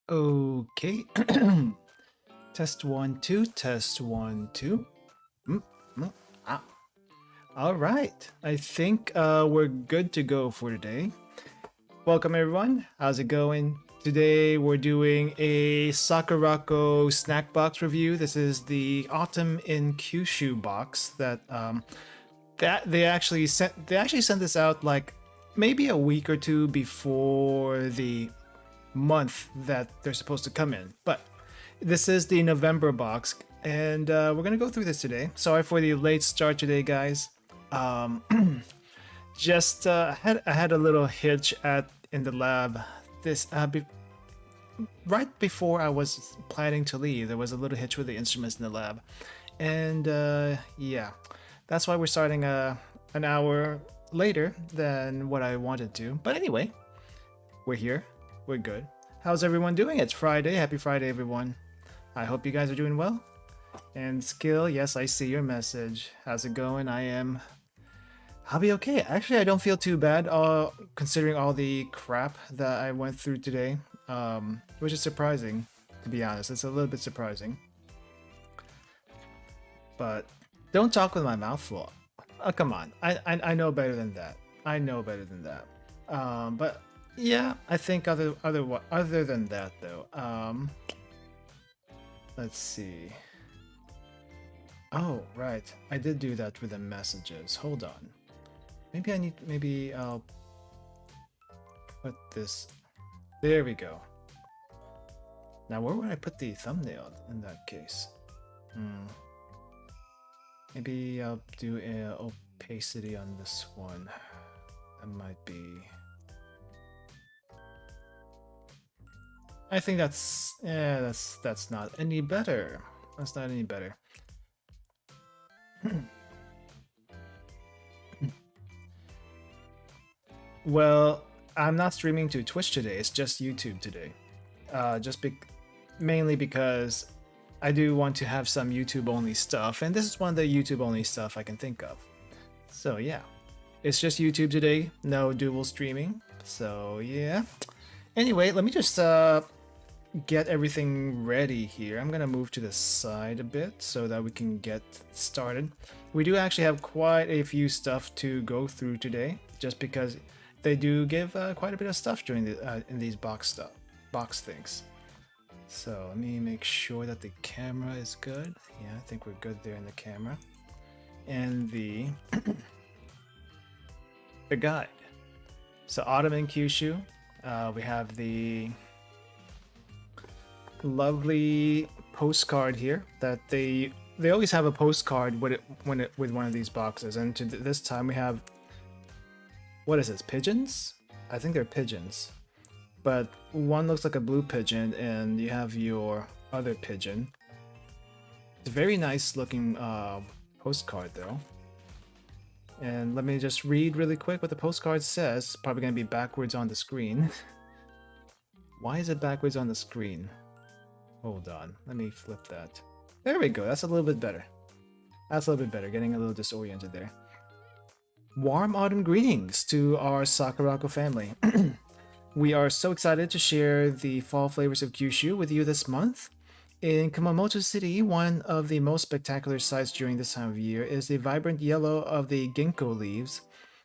Okay. Test one, two, test one, two. Mm, mm, ah. All right. I think we're good to go for today. Welcome, everyone. How's it going? Today we're doing a Sakuraco snack box review. This is the Autumn in Kyushu box that they actually sent this out like maybe a week or two before the month that they're supposed to come in. But this is the November box, and we're gonna go through this today. Sorry for the late start today, guys. Um, just I had a little hitch at in the lab. This right before I was planning to leave, there was a little hitch with the instruments in the lab, and yeah, that's why we're starting an hour later than what I wanted to. But anyway, we're here. We're good. How's everyone doing? It's Friday. Happy Friday, everyone. I hope you guys are doing well. And Skill, yes, I see your message. How's it going? I'll be okay. Actually, I don't feel too bad, considering all the crap that I went through today, which is surprising, to be honest. It's a little bit surprising. But don't talk with my mouth full. Oh, come on. I know better than that. I know better than that. But yeah, I think other than that though. Let's see. Oh, right. I did do that with the messages. Hold on. Maybe I'll put this. There we go. Now, where would I put the thumbnail in that case? Maybe I'll do opacity on this one. That might be. I think that's not any better. That's not any better. Well, I'm not streaming to Twitch today. It's just YouTube today. Mainly because I do want to have some YouTube only stuff, and this is one of the YouTube only stuff I can think of. So yeah, it's just YouTube today. No dual streaming. So yeah. Anyway, let me just get everything ready here. I'm gonna move to the side a bit so that we can get started. We do actually have quite a few stuff to go through today, just because they do give quite a bit of stuff during the in these box things. So let me make sure that the camera is good. Yeah, I think we're good there in the camera. And the the guide. So Autumn in Kyushu. We have the lovely postcard here that they always have a postcard with with one of these boxes, and this time we have, what is this, pigeons? I think they're pigeons, but one looks like a blue pigeon and you have your other pigeon. It's a very nice looking postcard though. And let me just read really quick what the postcard says. Probably gonna be backwards on the screen. Why is it backwards on the screen? Hold on, let me flip that. There we go, that's a little bit better. That's a little bit better, getting a little disoriented there. Warm autumn greetings to our Sakuraco family. We are so excited to share the fall flavors of Kyushu with you this month. In Kumamoto City, one of the most spectacular sights during this time of year is the vibrant yellow of the ginkgo leaves,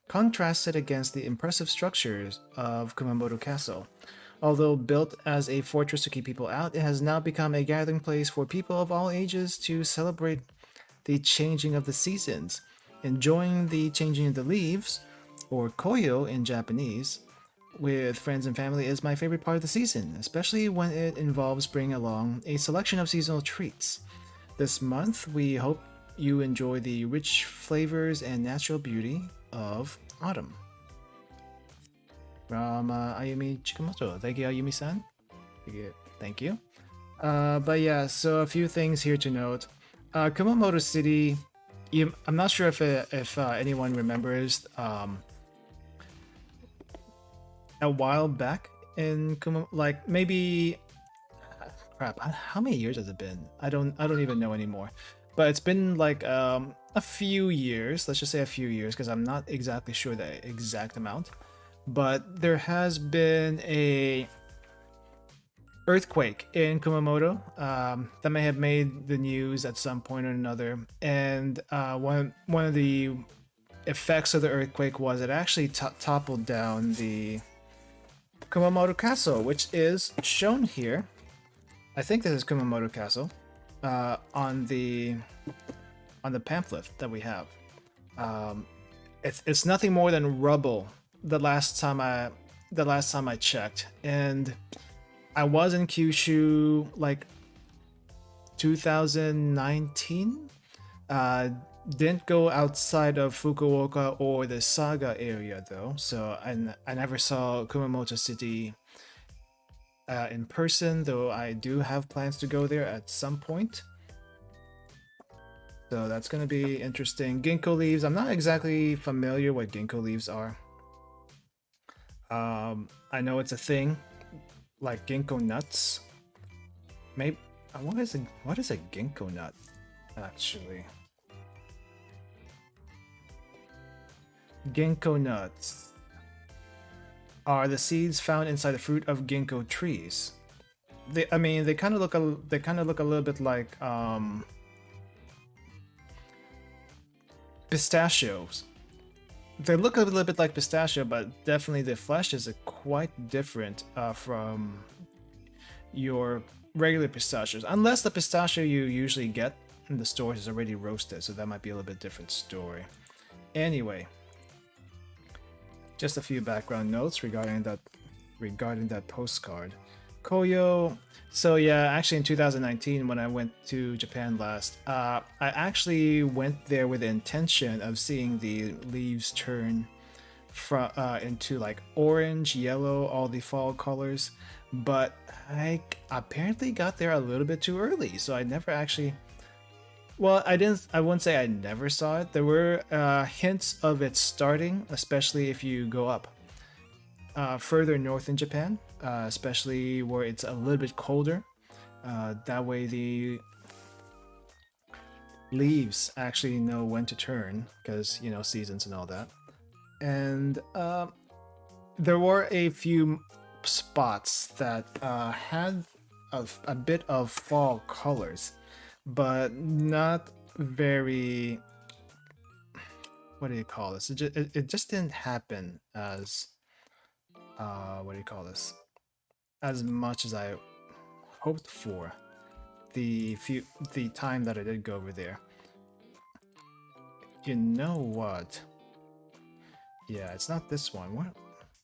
contrasted against the impressive structures of Kumamoto Castle. Although built as a fortress to keep people out, it has now become a gathering place for people of all ages to celebrate the changing of the seasons. Enjoying the changing of the leaves, or koyo in Japanese, with friends and family is my favorite part of the season, especially when it involves bringing along a selection of seasonal treats. This month, we hope you enjoy the rich flavors and natural beauty of autumn. From Ayumi Chikamoto. Thank you, Ayumi-san. Thank you. But yeah, so a few things here to note. Kumamoto City, I'm not sure if anyone remembers, a while back in like maybe, crap, how many years has it been? I don't even know anymore. But it's been like a few years, let's just say a few years, because I'm not exactly sure the exact amount. But there has been a earthquake in Kumamoto that may have made the news at some point or another. And one of the effects of the earthquake was it actually toppled down the Kumamoto Castle, which is shown here. I think this is Kumamoto Castle on the pamphlet that we have. It's nothing more than rubble. The last time I checked, and I was in Kyushu like 2019. Didn't go outside of Fukuoka or the Saga area though, so I never saw Kumamoto City in person, though I do have plans to go there at some point. So that's going to be interesting. Ginkgo leaves. I'm not exactly familiar what ginkgo leaves are. I know it's a thing, like ginkgo nuts. Maybe what is a ginkgo nut actually? Ginkgo nuts are the seeds found inside the fruit of ginkgo trees. They kind of look a little bit like pistachios. They look a little bit like pistachio, but definitely the flesh is quite different from your regular pistachios. Unless the pistachio you usually get in the stores is already roasted, so that might be a little bit different story. Anyway, just a few background notes regarding that postcard. Koyo. So yeah, actually in 2019 when I went to Japan last, I actually went there with the intention of seeing the leaves turn from into like orange, yellow, all the fall colors, but I apparently got there a little bit too early, so I never actually. Well, I wouldn't say I never saw it. There were hints of it starting, especially if you go up further north in Japan, especially where it's a little bit colder. That way the leaves actually know when to turn, because, you know, seasons and all that. And there were a few spots that had a bit of fall colors, but not very. What do you call this? It just didn't happen as what do you call this? As much as I hoped for the time that I did go over there. You know what? Yeah, it's not this one.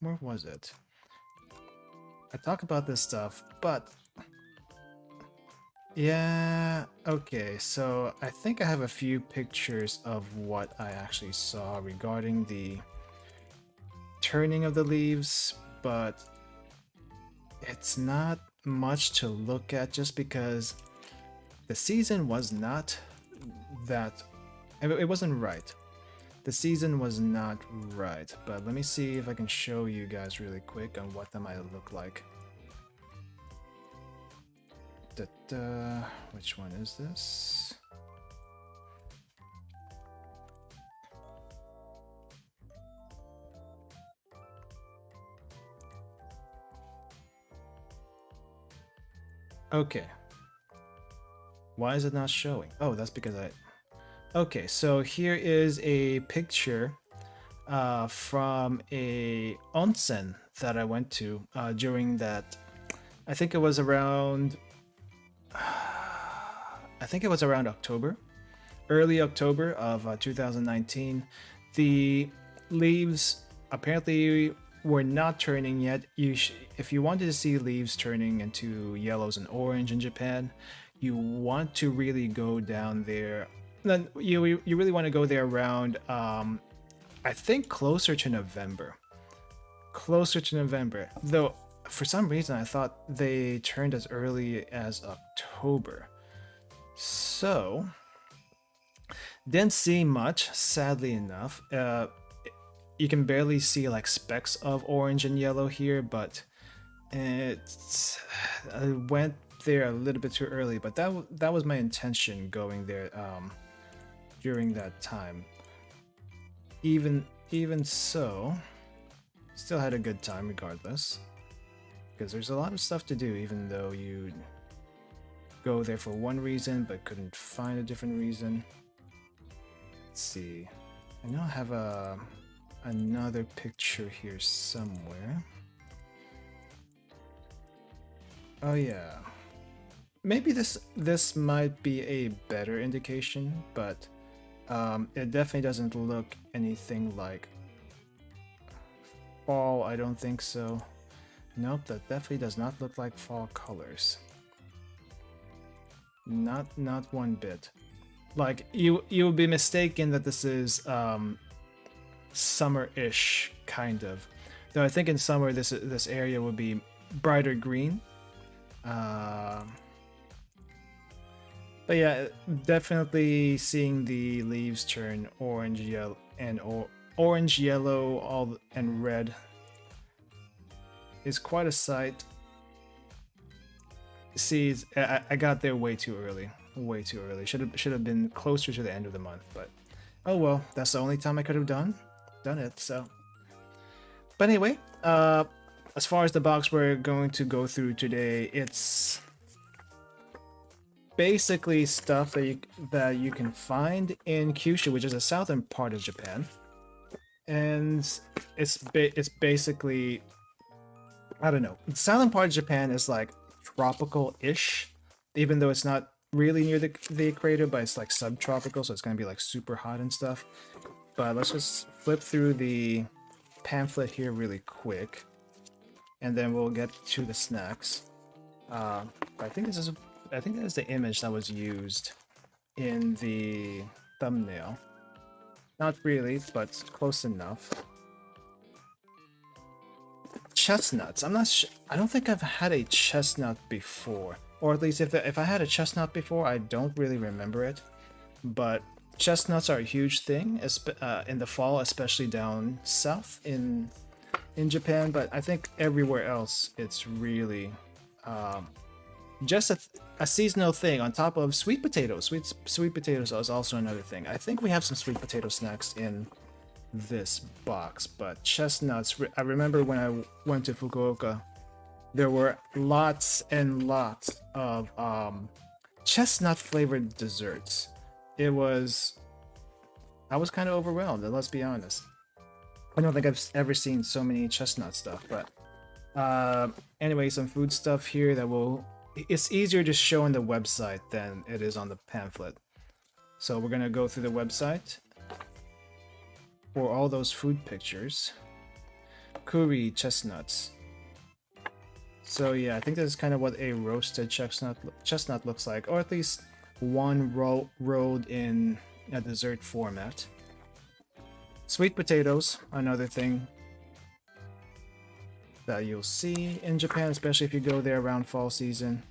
Where was it? I talk about this stuff, but yeah, okay, so I think I have a few pictures of what I actually saw regarding the turning of the leaves, but it's not much to look at just because the season was not that. It wasn't right. The season was not right, but let me see if I can show you guys really quick on what that might look like. Which one is this? Okay. Why is it not showing? Oh, that's because I... Okay, so here is a picture from a onsen that I went to during that... I think it was around October, early October of 2019. The leaves apparently were not turning yet. If you wanted to see leaves turning into yellows and orange in Japan, you want to really go down there. Then you really want to go there around I think closer to November. Though for some reason I thought they turned as early as October. So didn't see much, sadly enough. You can barely see like specks of orange and yellow here, but I went there a little bit too early, but that was my intention going there during that time. Even so, still had a good time regardless. because there's a lot of stuff to do, even though you go there for one reason but couldn't find a different reason. Let's see. I know I have another picture here somewhere. Oh yeah. Maybe this might be a better indication, but it definitely doesn't look anything like fall. I don't think so. Nope, that definitely does not look like fall colors. Not one bit. Like you would be mistaken that this is summer-ish kind of. Though I think in summer this area would be brighter green. But yeah, definitely seeing the leaves turn orange, yellow, and orange, yellow, all and red is quite a sight. See, I got there way too early. Way too early. Should have been closer to the end of the month, but oh well. That's the only time I could have done it. So, but anyway, as far as the box we're going to go through today, it's basically stuff that you can find in Kyushu, which is a southern part of Japan, and it's basically, I don't know. The southern part of Japan is like tropical-ish, even though it's not really near the equator, but it's like subtropical, so it's gonna be like super hot and stuff. But let's just flip through the pamphlet here really quick, and then we'll get to the snacks. I think that is the image that was used in the thumbnail. Not really, but close enough. Chestnuts. I'm not sure. I don't think I've had a chestnut before, or at least if I had a chestnut before, I don't really remember it. But chestnuts are a huge thing in the fall, especially down south in Japan. But I think everywhere else, it's really just a seasonal thing. On top of sweet potatoes. Sweet potatoes is also another thing. I think we have some sweet potato snacks in this box, but chestnuts, I remember when I went to Fukuoka, there were lots and lots of chestnut flavored desserts. I was kind of overwhelmed, let's be honest. I don't think I've ever seen so many chestnut stuff, but anyway, some food stuff here it's easier to show on the website than it is on the pamphlet. So we're gonna go through the website for all those food pictures. Curry chestnuts. So yeah, I think this is kind of what a roasted chestnut looks like, or at least one rolled in a dessert format. Sweet potatoes, another thing that you'll see in Japan, especially if you go there around fall season.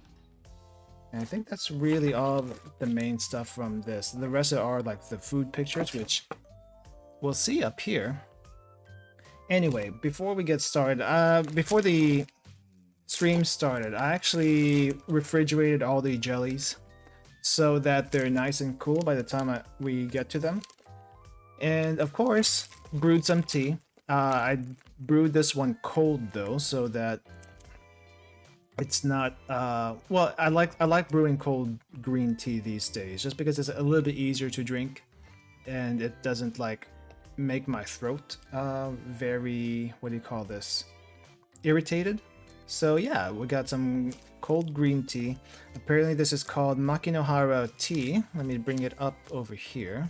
And I think that's really all the main stuff from this. The rest are like the food pictures, which we'll see up here. Anyway, before we get started, before the stream started, I actually refrigerated all the jellies so that they're nice and cool by the time we get to them. And of course, brewed some tea. I brewed this one cold though, so that it's not well, I like brewing cold green tea these days, just because it's a little bit easier to drink and it doesn't like make my throat very, what do you call this, irritated. So yeah, we got some cold green tea. Apparently this is called Makinohara tea. Let me bring it up over here.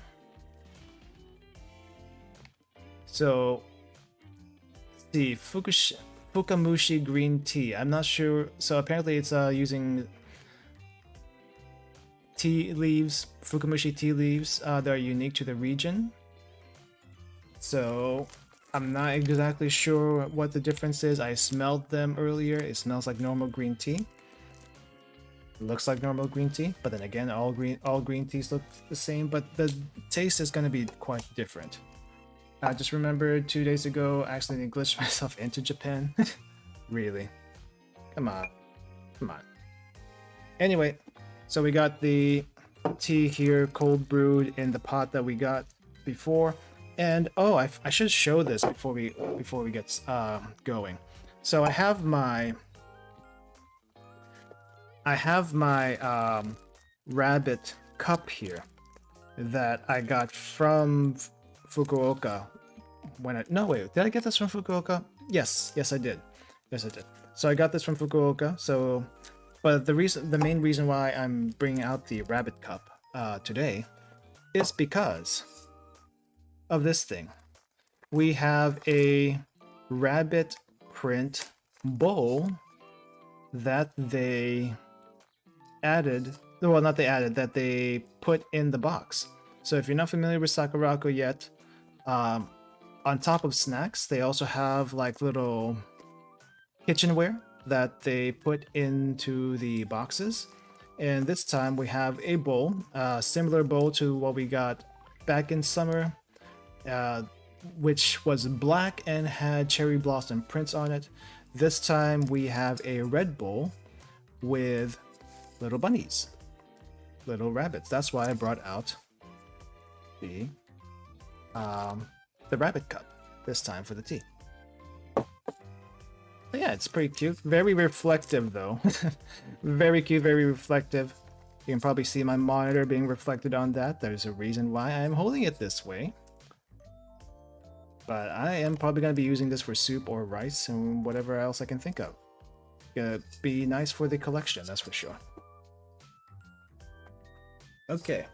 So the Fukamushi green tea. I'm not sure. So apparently it's using tea leaves, Fukamushi tea leaves that are unique to the region. So I'm not exactly sure what the difference is. I smelled them earlier. It smells like normal green tea. It looks like normal green tea, but then again, all green teas look the same, but the taste is going to be quite different. I just remembered 2 days ago, I accidentally glitched myself into Japan. Really? Come on. Anyway, so we got the tea here, cold brewed in the pot that we got before. And oh, I should show this before we get going. So I have my I have my rabbit cup here that I got from Fukuoka. No, wait, did I get this from Fukuoka? Yes, I did. Yes, I did. So I got this from Fukuoka. So, but the main reason why I'm bringing out the rabbit cup today is because of this thing. We have a rabbit print bowl that they added. Well, not they added, that they put in the box. So if you're not familiar with Sakuraco yet, on top of snacks, they also have like little kitchenware that they put into the boxes. And this time we have a bowl, similar bowl to what we got back in summer, which was black and had cherry blossom prints on it. This time we have a red bowl with little bunnies, little rabbits. That's why I brought out the rabbit cup this time for the tea. But yeah, it's pretty cute. Very reflective though. Very cute, very reflective. You can probably see my monitor being reflected on that. There's a reason why I'm holding it this way. But I am probably going to be using this for soup or rice and whatever else I can think of. Gonna be nice for the collection, that's for sure. Okay.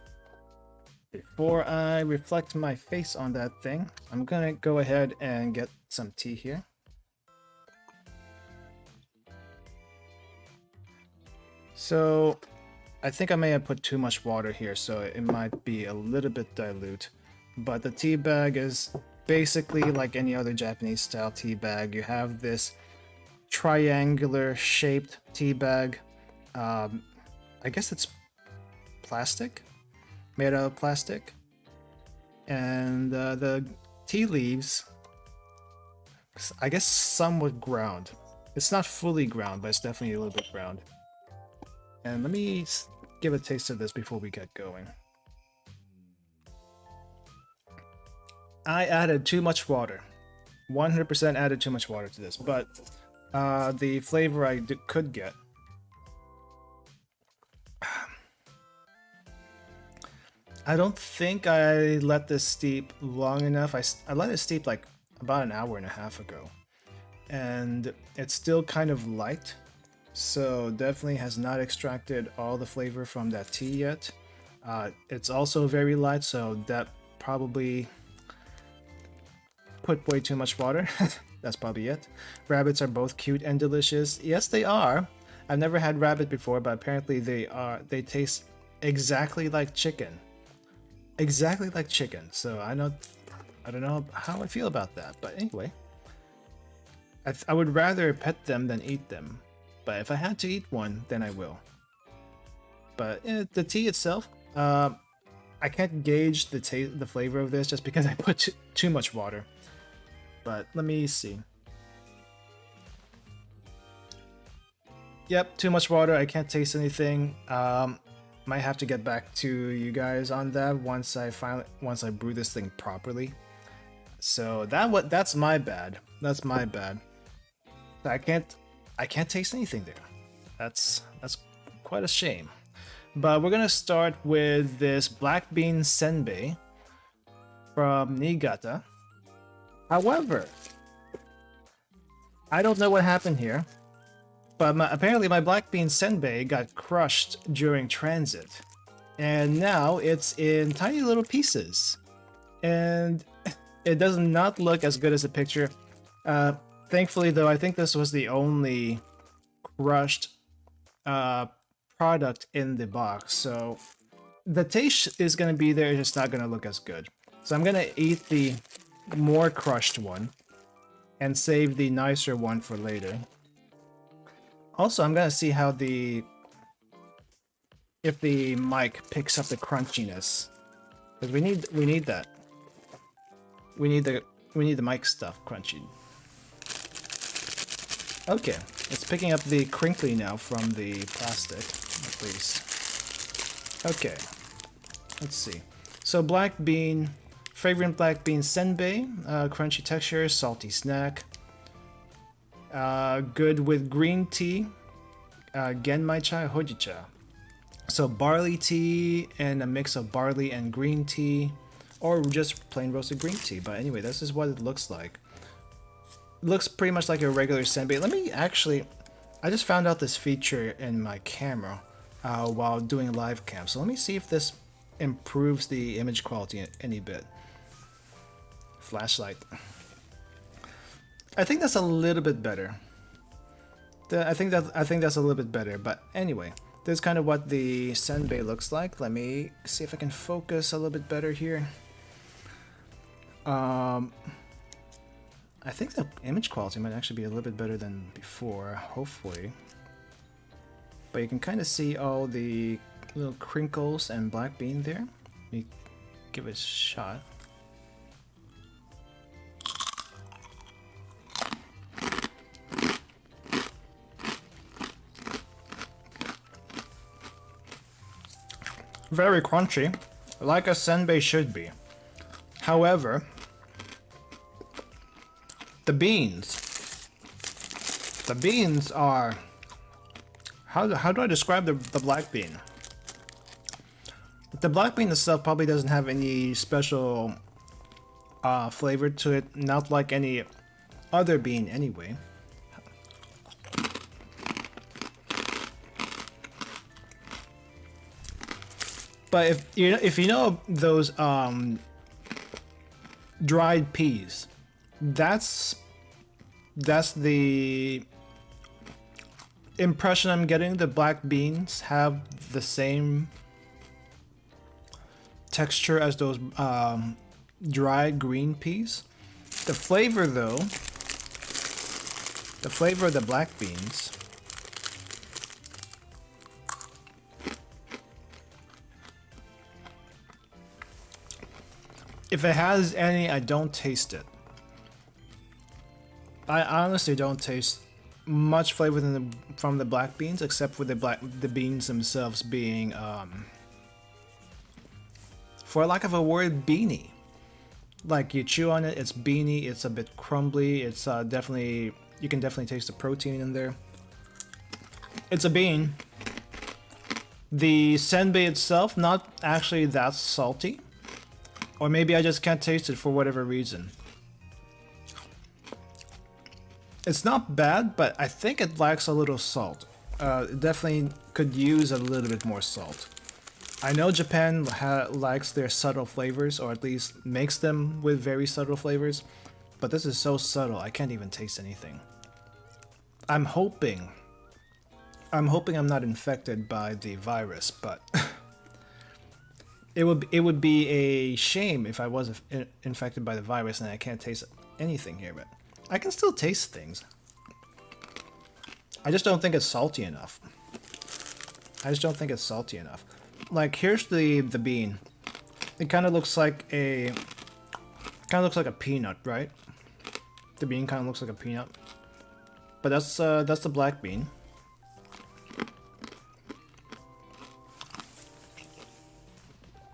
Before I reflect my face on that thing, I'm gonna go ahead and get some tea here. So, I think I may have put too much water here, so it might be a little bit dilute. But the tea bag is basically like any other Japanese style tea bag. You have this triangular shaped tea bag. I guess it's plastic, made out of plastic. And the tea leaves, I guess somewhat ground. It's not fully ground, but it's definitely a little bit ground. And let me give a taste of this before we get going. I added too much water. 100% added too much water to this, but the flavor I could get. I don't think I let this steep long enough. I let it steep like about an hour and a half ago. And it's still kind of light. So definitely has not extracted all the flavor from that tea yet. It's also very light, so that probably put way too much water. That's probably it. Rabbits are both cute and delicious. Yes, they are. I've never had rabbit before, but apparently they taste exactly like chicken. Exactly like chicken. So I don't know how I feel about that, but anyway. I would rather pet them than eat them. But if I had to eat one, then I will. But the tea itself, I can't gauge the flavor of this just because I put too much water. But let me see. Yep, too much water. I can't taste anything. Might have to get back to you guys on that once I brew this thing properly. So that's my bad. That's my bad. I can't taste anything there. That's quite a shame. But we're gonna start with this black bean senbei from Niigata. However, I don't know what happened here, but apparently my black bean senbei got crushed during transit, and now it's in tiny little pieces, and it does not look as good as the picture. Thankfully, though, I think this was the only crushed product in the box, so the taste is going to be there, it's just not going to look as good. So I'm going to eat the more crushed one and save the nicer one for later. Also, I'm going to see how if the mic picks up the crunchiness, because we need that. We need the mic stuff crunchy. Okay, it's picking up the crinkly now from the plastic, at least. Okay, let's see. So fragrant black bean senbei, crunchy texture, salty snack. Good with green tea. Genmai chai hojicha. So barley tea and a mix of barley and green tea, or just plain roasted green tea. But anyway, this is what it looks like. It looks pretty much like a regular senbei. Let me actually, I just found out this feature in my camera while doing live cam. So let me see if this improves the image quality any bit. Flashlight. I think that's a little bit better. I think that's a little bit better. But anyway, this is kind of what the senbei looks like. Let me see if I can focus a little bit better here. I think the image quality might actually be a little bit better than before, hopefully. But you can kind of see all the little crinkles and black bean there. Let me give it a shot. Very crunchy, like a senbei should be. However, the beans are, how do I describe the black bean? The black bean itself probably doesn't have any special flavor to it, not like any other bean anyway. But if you know those dried peas, that's the impression I'm getting. The black beans have the same texture as those dried green peas. The flavor though, the flavor of the black beans, if it has any, I don't taste it. I honestly don't taste much flavor from the black beans, except for the beans themselves being, for lack of a word, beany. Like you chew on it, it's beany. It's a bit crumbly. It's definitely, you can definitely taste the protein in there. It's a bean. The senbei itself, not actually that salty. Or maybe I just can't taste it for whatever reason. It's not bad, but I think it lacks a little salt. It definitely could use a little bit more salt. I know Japan likes their subtle flavors, or at least makes them with very subtle flavors, but this is so subtle I can't even taste anything. I'm hoping I'm not infected by the virus, but it would be a shame if I was infected by the virus and I can't taste anything here, but I can still taste things. I just don't think it's salty enough. Like, here's the bean. It kind of looks like a peanut, right? The bean kind of looks like a peanut. But that's the black bean.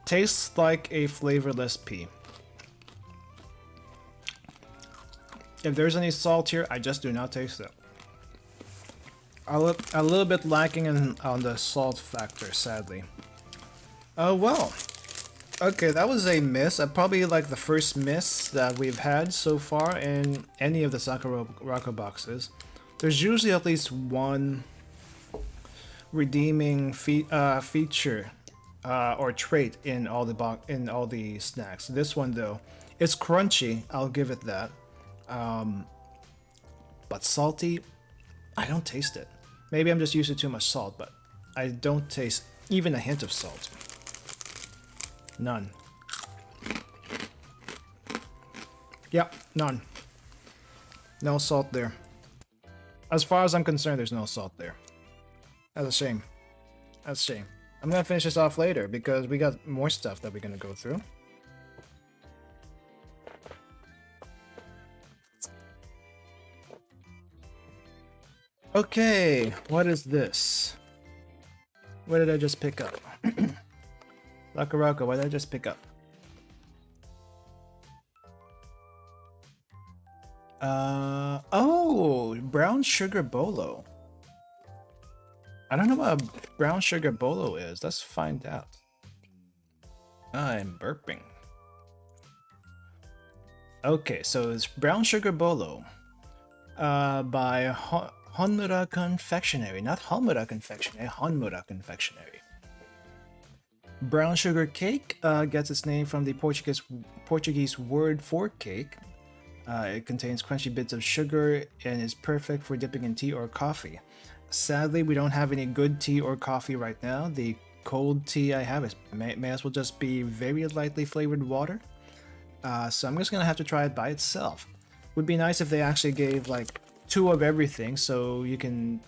Tastes like a flavorless pea. If there's any salt here, I just do not taste it. A little bit lacking on the salt factor, sadly. Oh well. Okay, that was a miss. Probably like the first miss that we've had so far in any of the Sakuraco boxes. There's usually at least one redeeming feature or trait in all the snacks. This one though, it's crunchy. I'll give it that. But salty, I don't taste it. Maybe I'm just used to too much salt, but I don't taste even a hint of salt. None. Yep, none. No salt there. As far as I'm concerned, there's no salt there. That's a shame. That's a shame. I'm gonna finish this off later because we got more stuff that we're gonna go through. Okay, what is this? What did I just pick up? Sakuraco, what did I just pick up? Oh, brown sugar bolo. I don't know what a brown sugar bolo is. Let's find out. I'm burping. Okay, so it's brown sugar bolo by Honmura Confectionery. Not Honmura Confectionery, Honmura Confectionery. Brown sugar cake gets its name from the Portuguese word for cake. It contains crunchy bits of sugar and is perfect for dipping in tea or coffee. Sadly, we don't have any good tea or coffee right now. The cold tea I have may as well just be very lightly flavored water. So I'm just gonna have to try it by itself. Would be nice if they actually gave like 2 of everything, so you can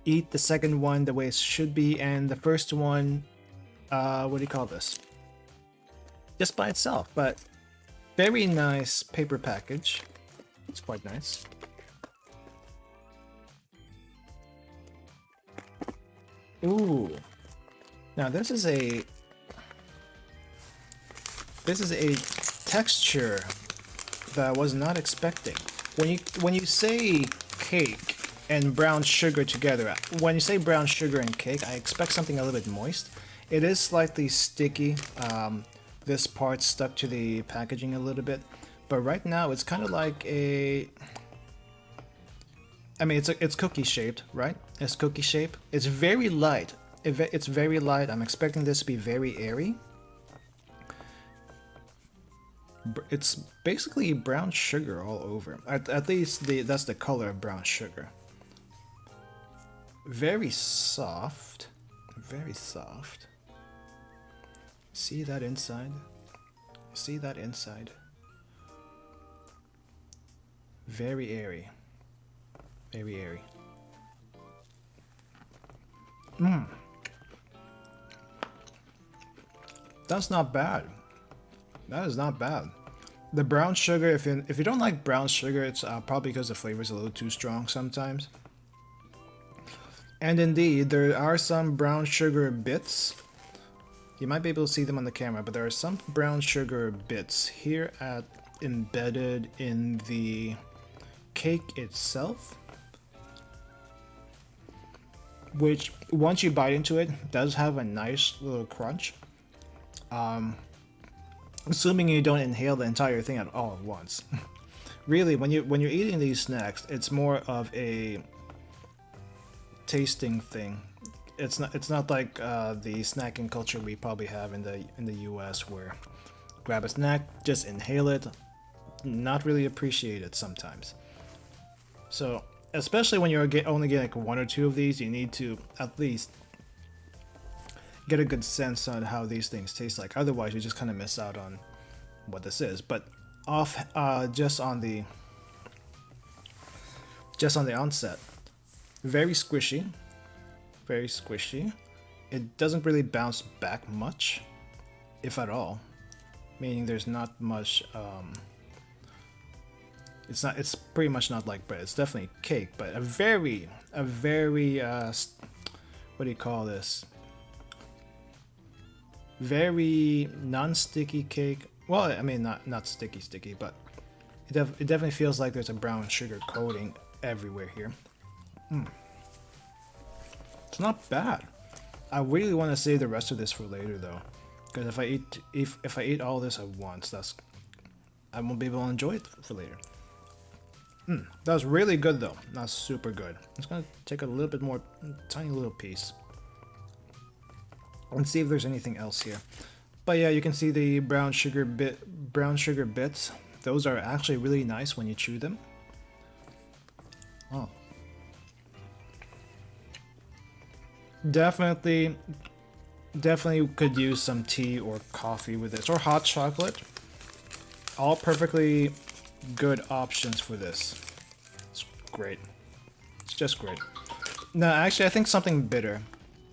eat the second one the way it should be, and the first one, what do you call this? Just by itself. But very nice paper package. It's quite nice. Ooh. Now this is a texture that I was not expecting. When you say cake and brown sugar together, when you say brown sugar and cake, I expect something a little bit moist. It is slightly sticky. This part stuck to the packaging a little bit, but right now it's kind of like a. I mean, it's cookie shaped, right? It's cookie shape. It's very light. It's very light. I'm expecting this to be very airy. It's basically brown sugar all over. At least that's the color of brown sugar. Very soft. Very soft. See that inside? See that inside? Very airy. Very airy. Mmm. That's not bad. That is not bad. The brown sugar, if you don't like brown sugar, it's probably because the flavor is a little too strong sometimes. And indeed, there are some brown sugar bits. You might be able to see them on the camera, but there are some brown sugar bits here embedded in the cake itself, which once you bite into it does have a nice little crunch. Assuming you don't inhale the entire thing at all at once. Really, when you're eating these snacks, it's more of a tasting thing. It's not like the snacking culture we probably have in the US, where grab a snack, just inhale it, not really appreciate it sometimes. So especially when you're only getting like 1 or 2 of these, you need to at least get a good sense on how these things taste like. Otherwise, you just kind of miss out on what this is. But just on the onset, very squishy. Very squishy. It doesn't really bounce back much, if at all. Meaning there's not much. It's pretty much not like bread. It's definitely cake, but a very what do you call this? Very non-sticky cake. Well, I mean not sticky, but it definitely feels like there's a brown sugar coating everywhere here. It's not bad. I really want to save the rest of this for later though, because if I eat all this at once, I won't be able to enjoy it for later. That was really good though. That's super good. I'm just gonna take a little bit more, tiny little piece, and see if there's anything else here. But yeah, you can see the brown sugar bits. Those are actually really nice when you chew them. Oh. Definitely could use some tea or coffee with this, or hot chocolate. All perfectly good options for this. It's great. It's just great. No, actually, I think something bitter.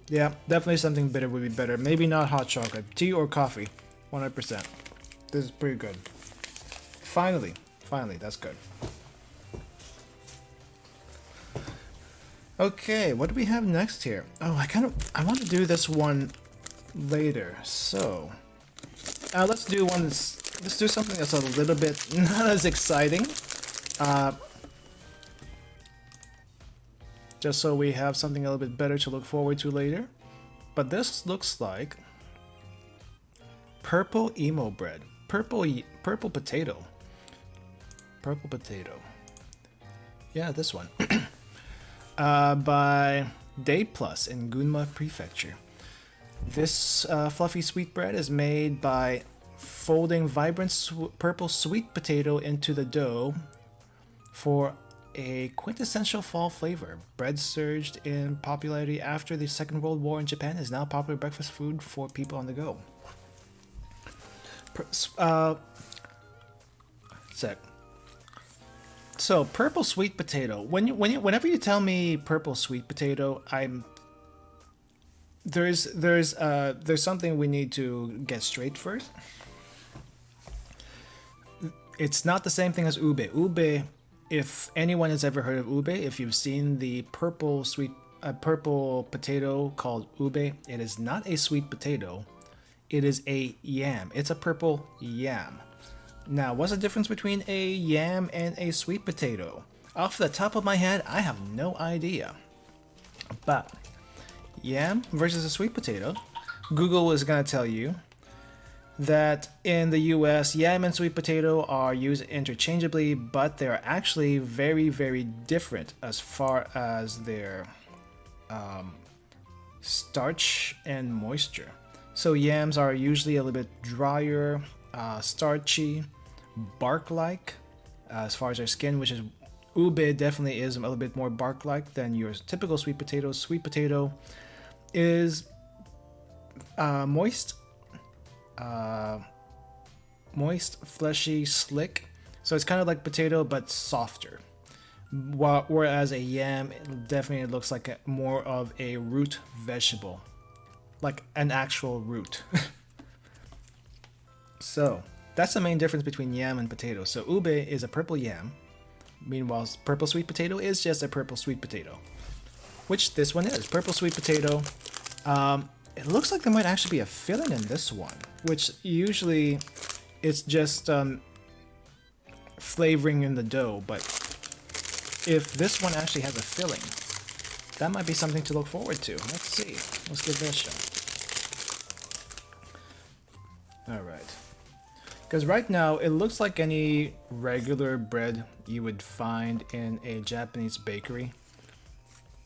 Yeah, definitely something bitter would be better. Maybe not hot chocolate. Tea or coffee. 100%. This is pretty good. Finally, that's good. Okay, what do we have next here? Oh, I want to do this one later. So, let's do something that's a little bit not as exciting. just so we have something a little bit better to look forward to later. But this looks like purple emo bread, purple potato, purple potato. Yeah, this one. By Day Plus in Gunma Prefecture. This fluffy sweet bread is made by folding vibrant purple sweet potato into the dough for a quintessential fall flavor. Bread surged in popularity after the Second World War in Japan, is now popular breakfast food for people on the go. So purple sweet potato. Whenever you tell me purple sweet potato, there's something we need to get straight first. It's not the same thing as ube. Ube, if anyone has ever heard of ube, if you've seen the purple potato called ube, it is not a sweet potato. It is a yam. It's a purple yam. Now, what's the difference between a yam and a sweet potato? Off the top of my head, I have no idea. But yam versus a sweet potato, Google is going to tell you that in the US, yam and sweet potato are used interchangeably, but they're actually very, very different as far as their starch and moisture. So yams are usually a little bit drier, starchy, bark-like as far as their skin, which is ube definitely is a little bit more bark-like than your typical sweet potato. Sweet potato is moist, fleshy, slick. So it's kind of like potato but softer. Whereas a yam definitely looks like more of a root vegetable, like an actual root. So that's the main difference between yam and potato. So ube is a purple yam, meanwhile purple sweet potato is just a purple sweet potato, which this one is purple sweet potato. It looks like there might actually be a filling in this one, which usually it's just flavoring in the dough, but if this one actually has a filling, that might be something to look forward to. Let's see. Let's give this a shot. Alright. Because right now, it looks like any regular bread you would find in a Japanese bakery,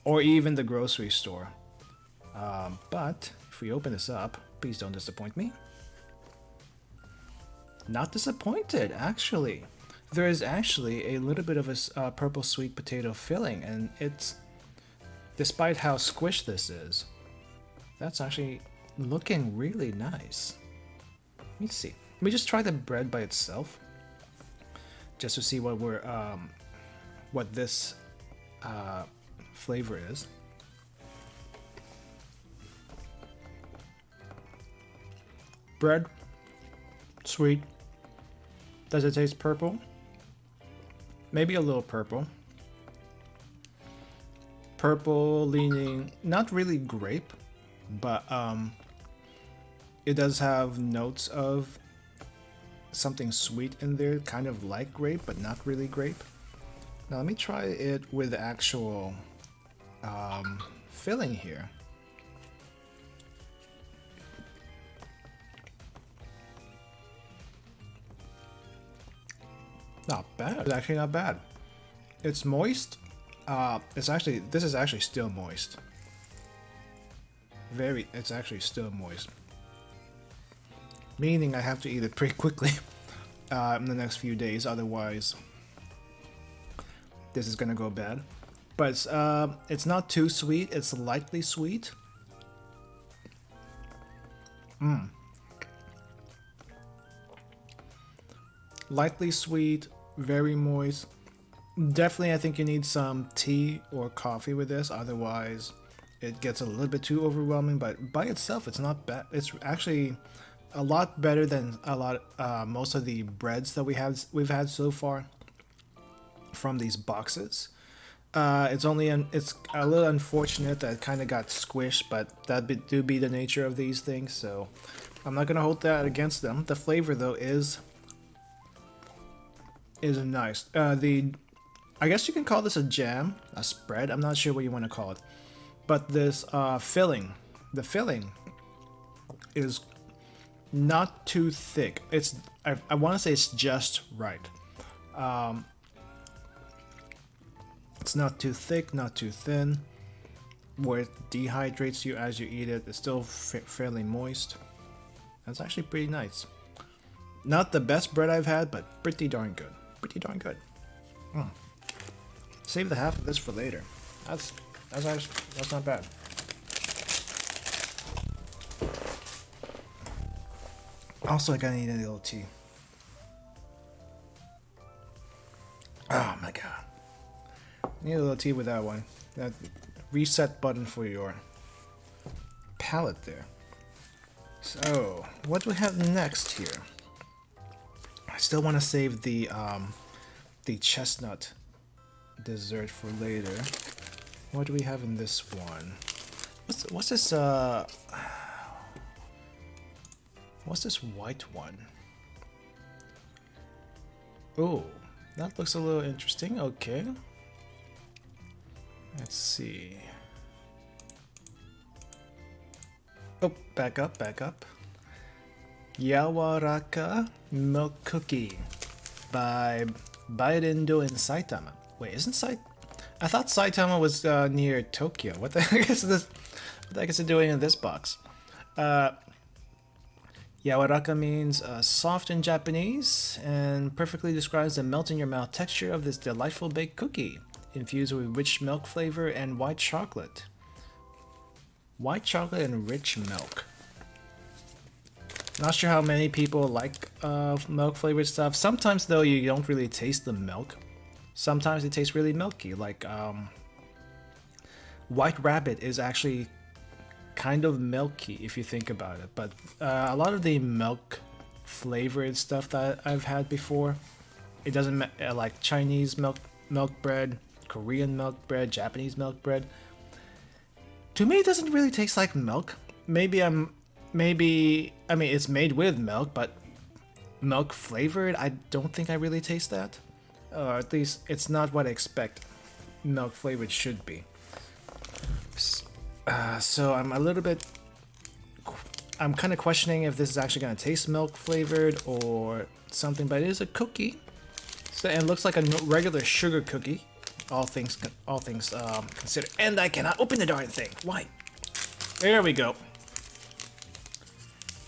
or even the grocery store. But if we open this up, please don't disappoint me. Not disappointed, actually. There is actually a little bit of a purple sweet potato filling, and it's, despite how squished this is, that's actually looking really nice. Let me see. Let me just try the bread by itself, just to see what this flavor is. Bread, sweet. Does it taste purple? Maybe a little purple. Purple leaning, not really grape, but it does have notes of something sweet in there, kind of like grape, but not really grape. Now let me try it with the actual filling here. Not bad. It's actually not bad. It's moist. This is actually still moist. It's actually still moist. Meaning I have to eat it pretty quickly in the next few days, otherwise this is gonna go bad. But it's not too sweet, it's lightly sweet. Lightly sweet, very moist. Definitely I think you need some tea or coffee with this, otherwise it gets a little bit too overwhelming, but by itself it's not bad. It's actually a lot better than most of the breads that we've had so far from these boxes. It's a little unfortunate that it kind of got squished, but that do be the nature of these things, so I'm not gonna hold that against them. The flavor though is nice. I guess you can call this a jam, a spread. I'm not sure what you want to call it. But this filling, the filling is not too thick. It's I want to say it's just right. It's not too thick, not too thin, where it dehydrates you as you eat it. It's still fairly moist. That's actually pretty nice. Not the best bread I've had, but pretty darn good. Pretty darn good. Save the half of this for later. That's not bad. Also, I gotta need a little tea. Oh my god. Need a little tea with that one. That reset button for your palette there. So, what do we have next here? I still want to save the chestnut dessert for later. What do we have in this one? What's this white one? Oh, that looks a little interesting. Okay. Let's see. Oh, back up, back up. Yawaraka Milk Cookie by Bairendo in Saitama. Wait, isn't I thought Saitama was near Tokyo. What the heck is this? What the heck is it doing in this box? Yawaraka means soft in Japanese and perfectly describes the melt-in-your-mouth texture of this delightful baked cookie, infused with rich milk flavor and white chocolate. White chocolate and rich milk. Not sure how many people like milk flavored stuff. Sometimes though you don't really taste the milk. Sometimes it tastes really milky. Like White Rabbit is actually kind of milky if you think about it. But a lot of the milk flavored stuff that I've had before, it doesn't like Chinese milk bread, Korean milk bread, Japanese milk bread. To me, it doesn't really taste like milk. Maybe I mean, it's made with milk, but milk flavored, I don't think I really taste that. Or at least it's not what I expect milk flavored should be. So I'm a little bit, I'm kind of questioning if this is actually going to taste milk flavored or something, but it is a cookie. So and it looks like a regular sugar cookie, all things considered. And I cannot open the darn thing. Why? There we go.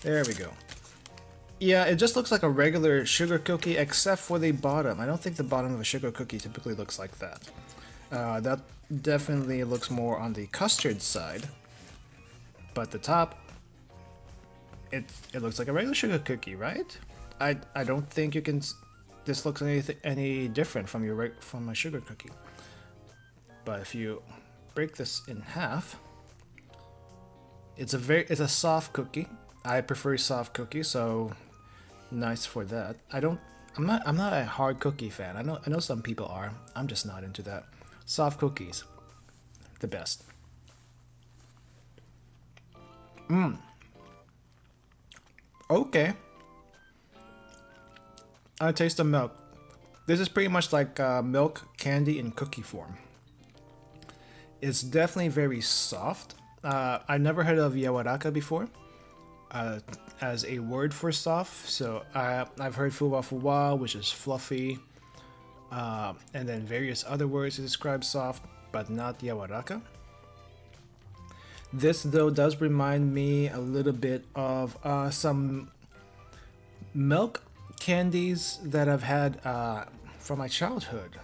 There we go. Yeah, it just looks like a regular sugar cookie except for the bottom. I don't think the bottom of a sugar cookie typically looks like that. That definitely looks more on the custard side. But the top, it looks like a regular sugar cookie, right? I don't think you can. This looks any different from a sugar cookie. But if you break this in half, it's a soft cookie. I prefer soft cookies, so nice for that. I'm not a hard cookie fan. I know some people are. I'm just not into that. Soft cookies, the best. Okay. I taste the milk. This is pretty much like milk candy in cookie form. It's definitely very soft. I've never heard of yawaraka before as a word for soft. So I've heard fuwa fuwa, which is fluffy, and then various other words to describe soft, but not yawaraka. This though does remind me a little bit of some milk candies that I've had from my childhood,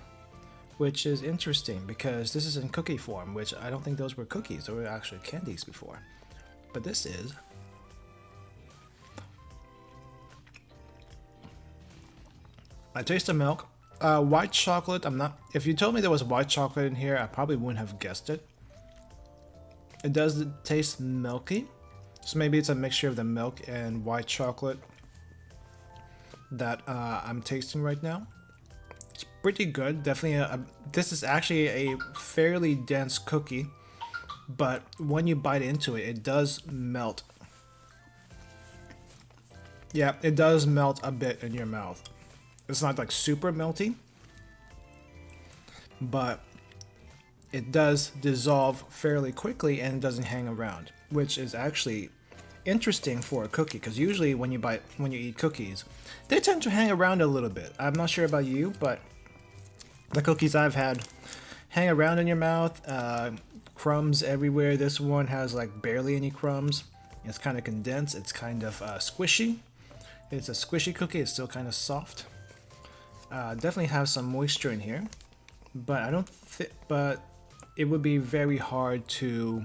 which is interesting because this is in cookie form, which I don't think those were cookies. They were actually candies before, but this is. I taste the milk. White chocolate, I'm not. If you told me there was white chocolate in here, I probably wouldn't have guessed it. It does taste milky, so maybe it's a mixture of the milk and white chocolate that I'm tasting right now. It's pretty good. Definitely, this is actually a fairly dense cookie, but when you bite into it, it does melt. Yeah, it does melt a bit in your mouth. It's not like super melty, but it does dissolve fairly quickly and doesn't hang around, which is actually interesting for a cookie, because usually when you eat cookies, they tend to hang around a little bit. I'm not sure about you, but the cookies I've had hang around in your mouth, crumbs everywhere. This one has like barely any crumbs. It's kind of condensed. It's kind of squishy. It's a squishy cookie. It's still kind of soft. Definitely have some moisture in here, but but it would be very hard to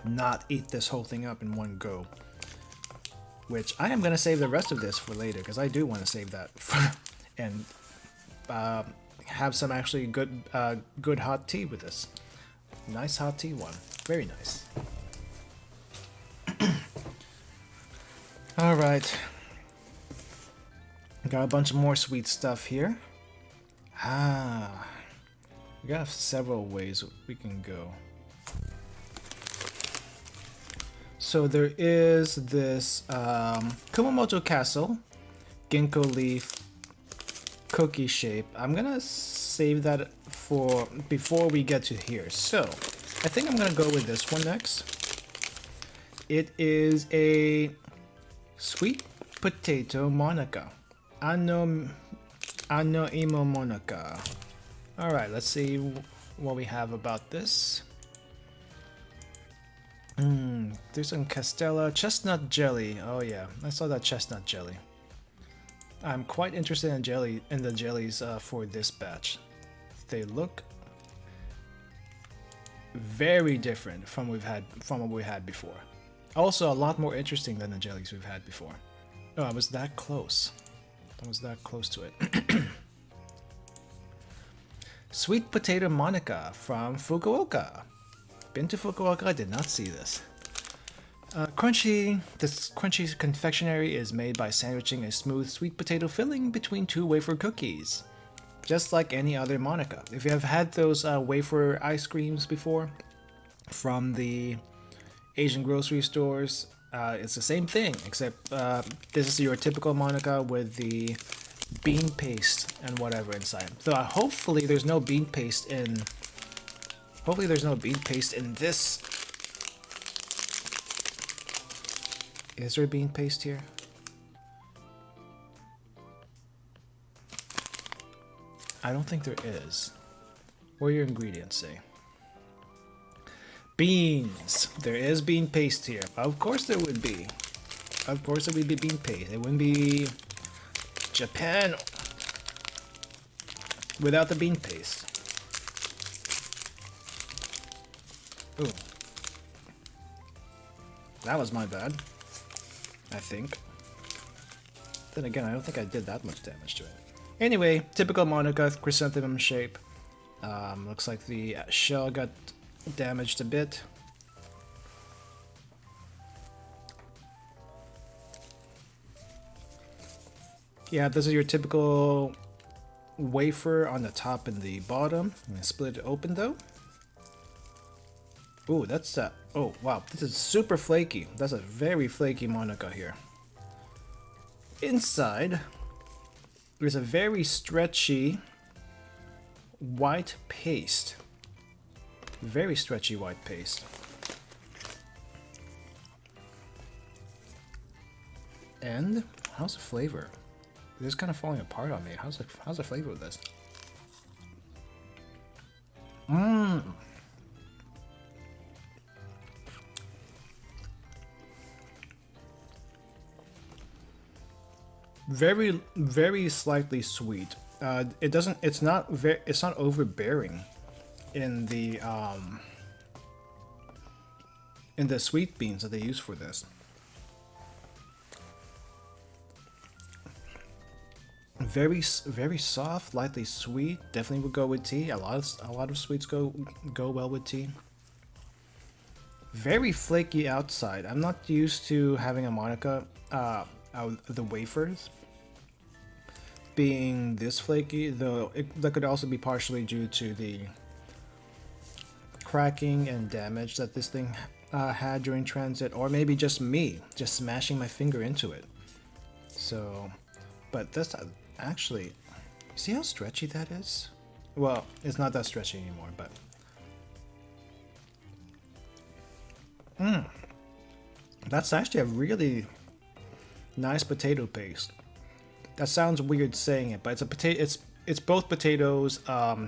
not eat this whole thing up in one go. Which I am gonna save the rest of this for later, because I do want to save that and have some actually good hot tea with this. Nice hot tea one. Very nice. Alright. Got a bunch of more sweet stuff here. We got several ways we can go. So there is this Kumamoto Castle ginkgo leaf cookie shape. I'm gonna save that for before we get to here. So I think I'm gonna go with this one next. It is a sweet potato monaca. Ano imo monaca. Alright, let's see what we have about this. There's some Castella chestnut jelly. Oh yeah, I saw that chestnut jelly. I'm quite interested in the jellies for this batch. They look very different from what we had before. Also, a lot more interesting than the jellies we've had before. Oh, I was that close. I was that close to it. Sweet potato monaca from Fukuoka. Been to Fukuoka, I did not see this. This crunchy confectionery is made by sandwiching a smooth sweet potato filling between two wafer cookies. Just like any other monaca. If you have had those wafer ice creams before from the Asian grocery stores, it's the same thing, except this is your typical monaca with the bean paste and whatever inside. So hopefully there's no bean paste in. Hopefully there's no bean paste in this. Is there bean paste here? I don't think there is. What do your ingredients say? Beans. There is bean paste here. Of course there would be. Of course there would be bean paste. It wouldn't be Japan without the bean paste. Ooh. That was my bad. I think. Then again, I don't think I did that much damage to it. Anyway, typical monaca, chrysanthemum shape. Looks like the shell got damaged a bit. Yeah, this is your typical wafer on the top and the bottom. I'm gonna split it open though. Ooh, that's oh wow, this is super flaky. That's a very flaky monaca here. Inside, there's a very stretchy white paste. Very stretchy white paste. And how's the flavor? This is kind of falling apart on me. How's the flavor of this? Very, very slightly sweet. It's not overbearing in the sweet beans that they use for this. Very soft, lightly sweet. Definitely would go with tea. A lot of sweets go well with tea. Very flaky outside. I'm not used to having a monaca, the wafers being this flaky, though that could also be partially due to the cracking and damage that this thing had during transit, or maybe just me just smashing my finger into it. So, but that's actually, see how stretchy that is? Well, it's not that stretchy anymore, but that's actually a really nice potato paste. That sounds weird saying it, but it's a potato. It's both potatoes,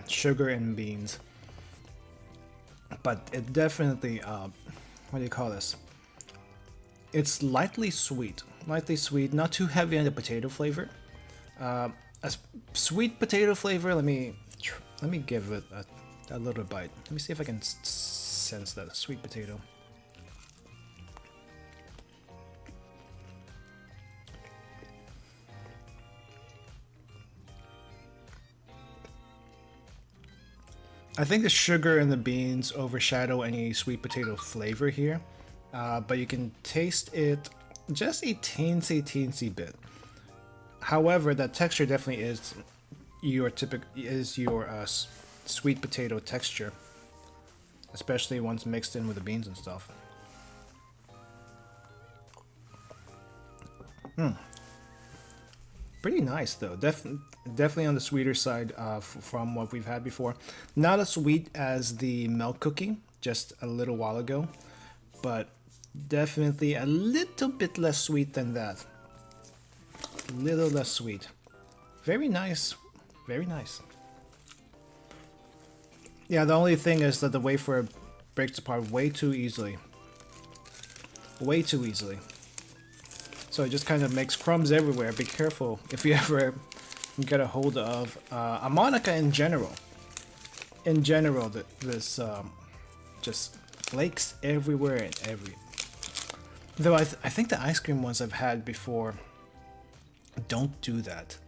sugar, and beans. But it definitely, what do you call this? It's lightly sweet, not too heavy on the potato flavor. A sweet potato flavor. Let me give it a little bite. Let me see if I can sense that sweet potato. I think the sugar and the beans overshadow any sweet potato flavor here, but you can taste it just a teensy bit. However, that texture definitely is your sweet potato texture, especially once mixed in with the beans and stuff. Pretty nice though. Definitely on the sweeter side from what we've had before. Not as sweet as the milk cookie just a little while ago, but definitely a little bit less sweet than that. A little less sweet. Very nice. Very nice. Yeah, the only thing is that the wafer breaks apart way too easily. Way too easily. So it just kind of makes crumbs everywhere. Be careful if you ever get a hold of a Monica in general. In general, this just flakes everywhere and every. Though I think the ice cream ones I've had before don't do that.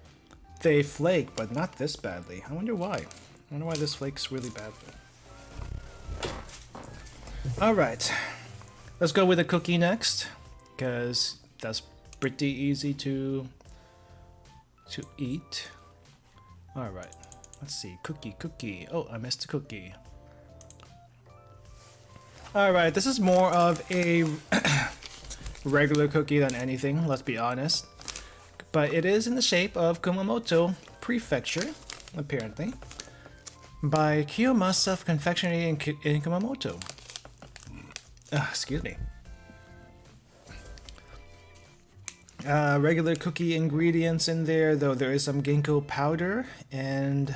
They flake, but not this badly. I wonder why. I wonder why this flakes really badly. Alright. Let's go with the cookie next, because that's pretty easy to eat. Alright. Let's see. Cookie. Oh, I missed a cookie. Alright, this is more of a regular cookie than anything, let's be honest. But it is in the shape of Kumamoto Prefecture, apparently, by Kiyomasa Confectionery in Kumamoto. Excuse me. Regular cookie ingredients in there, though there is some ginkgo powder and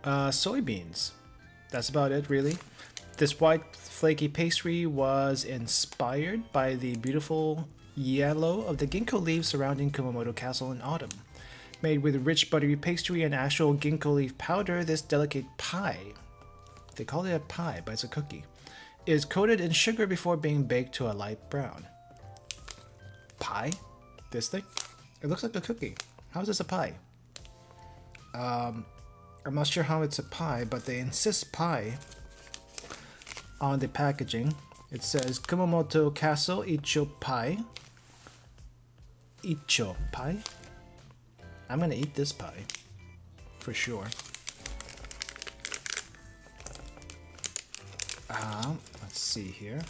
soybeans. That's about it, really. This white flaky pastry was inspired by the beautiful yellow of the ginkgo leaves surrounding Kumamoto Castle in autumn. Made with rich buttery pastry and actual ginkgo leaf powder, this delicate pie, they call it a pie, but it's a cookie, is coated in sugar before being baked to a light brown. Pie? This thing? It looks like a cookie. How is this a pie? I'm not sure how it's a pie, but they insist pie on the packaging. It says Kumamoto Castle Icho Pie. Icho pie? I'm gonna eat this pie. For sure. Let's see here.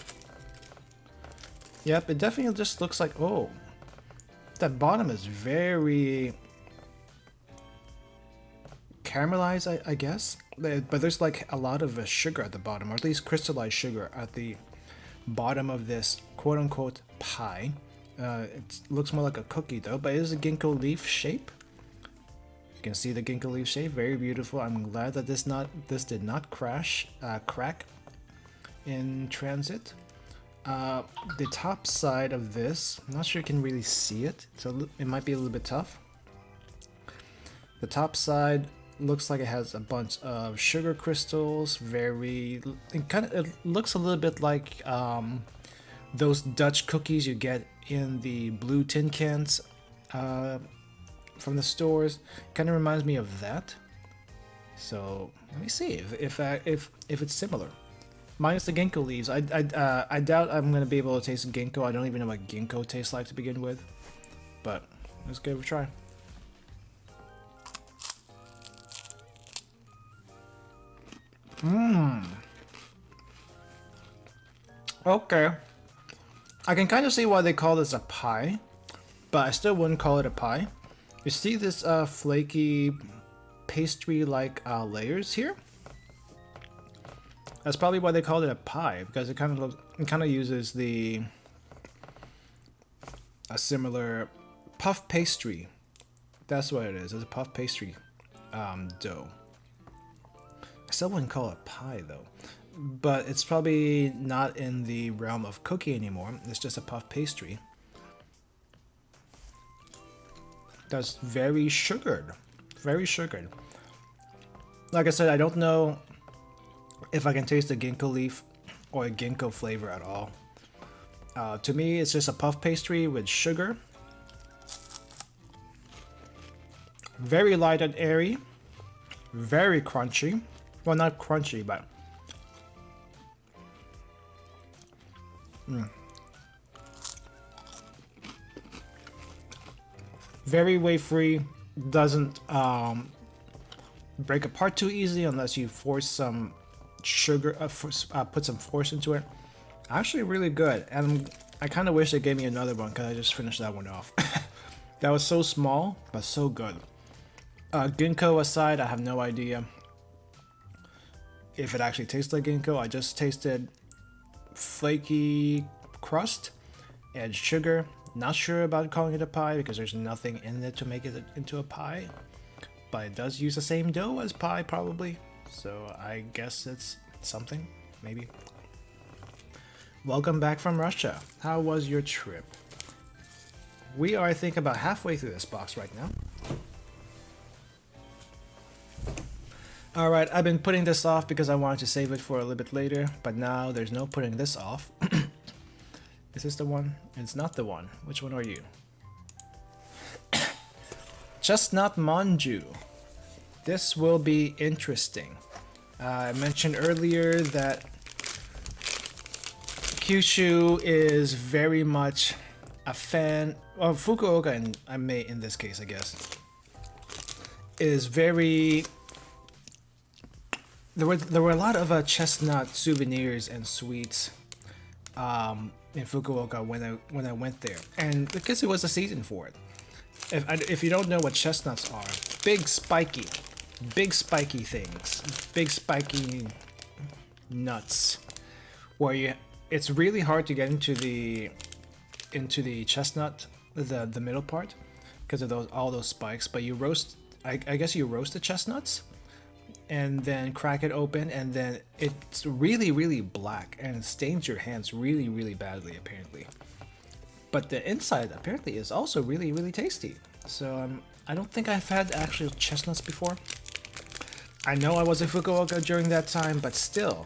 Yep, it definitely just looks like, oh, that bottom is very caramelized, I guess. But there's like a lot of sugar at the bottom, or at least crystallized sugar at the bottom of this quote-unquote pie. It looks more like a cookie though, but it is a ginkgo leaf shape. You can see the ginkgo leaf shape, very beautiful. I'm glad that this did not crack in transit. The top side of this, I'm not sure you can really see it, so it might be a little bit tough. The top side looks like it has a bunch of sugar crystals. It looks a little bit like those Dutch cookies you get in the blue tin cans from the stores. Kind of reminds me of that. So let me see if it's similar. Minus the ginkgo leaves. I doubt I'm gonna be able to taste ginkgo. I don't even know what ginkgo tastes like to begin with. But let's give it a try. Okay. I can kind of see why they call this a pie, but I still wouldn't call it a pie. You see this flaky pastry-like layers here? That's probably why they called it a pie, because it kind of uses a similar puff pastry. That's what it is. It's a puff pastry dough. I still wouldn't call it pie though, but it's probably not in the realm of cookie anymore. It's just a puff pastry. That's very sugared. Very sugared. Like I said, I don't know if I can taste the ginkgo leaf or a ginkgo flavor at all. To me, it's just a puff pastry with sugar. Very light and airy. Very crunchy. Well, not crunchy, but... Very wafery. Doesn't break apart too easily unless you force some sugar, put some force into it. Actually really good, and I kind of wish they gave me another one because I just finished that one off. That was so small but so good. Ginkgo aside, I have no idea if it actually tastes like ginkgo. I just tasted flaky crust and sugar. Not sure about calling it a pie because there's nothing in it to make it into a pie, but it does use the same dough as pie probably, so I guess it's something, maybe. Welcome back from Russia. How was your trip? We are, I think, about halfway through this box right now. Alright, I've been putting this off because I wanted to save it for a little bit later, but now there's no putting this off. Is this the one? It's not the one. Which one are you? Chestnut Manju. This will be interesting. I mentioned earlier that Kyushu is very much a fan, well, Fukuoka, and I may in this case, I guess, is very... There were a lot of chestnut souvenirs and sweets in Fukuoka when I went there, and because it was a season for it. If you don't know what chestnuts are, big spiky things, big spiky nuts, where it's really hard to get into the chestnut, the middle part, because of all those spikes. But you roast, I guess you roast the chestnuts, and then crack it open, and then it's really black, and it stains your hands really badly apparently. But the inside apparently is also really tasty. So I don't think I've had actual chestnuts before. I know I was in Fukuoka during that time, but still,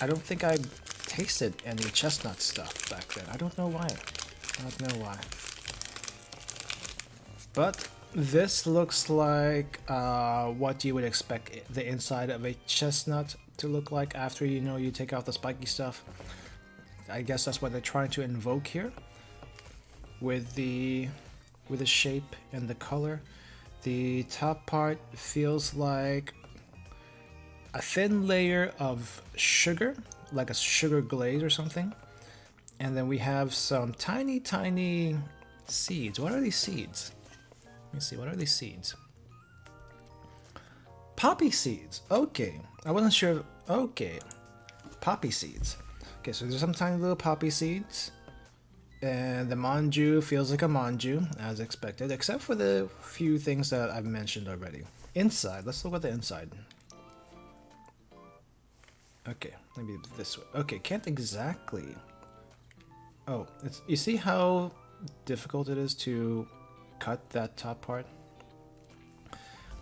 I don't think I tasted any chestnut stuff back then. I don't know why. But this looks like what you would expect the inside of a chestnut to look like after you take out the spiky stuff. I guess that's what they're trying to invoke here with the shape and the color. The top part feels like a thin layer of sugar, like a sugar glaze or something. And then we have some tiny seeds. What are these seeds? Let me see, what are these seeds? Poppy seeds. Okay, I wasn't sure. Okay, poppy seeds. Okay, so there's some tiny little poppy seeds. And the manju feels like a manju, as expected, except for the few things that I've mentioned already. Inside, let's look at the inside. Okay, maybe this way. Okay, can't exactly. Oh, you see how difficult it is to cut that top part?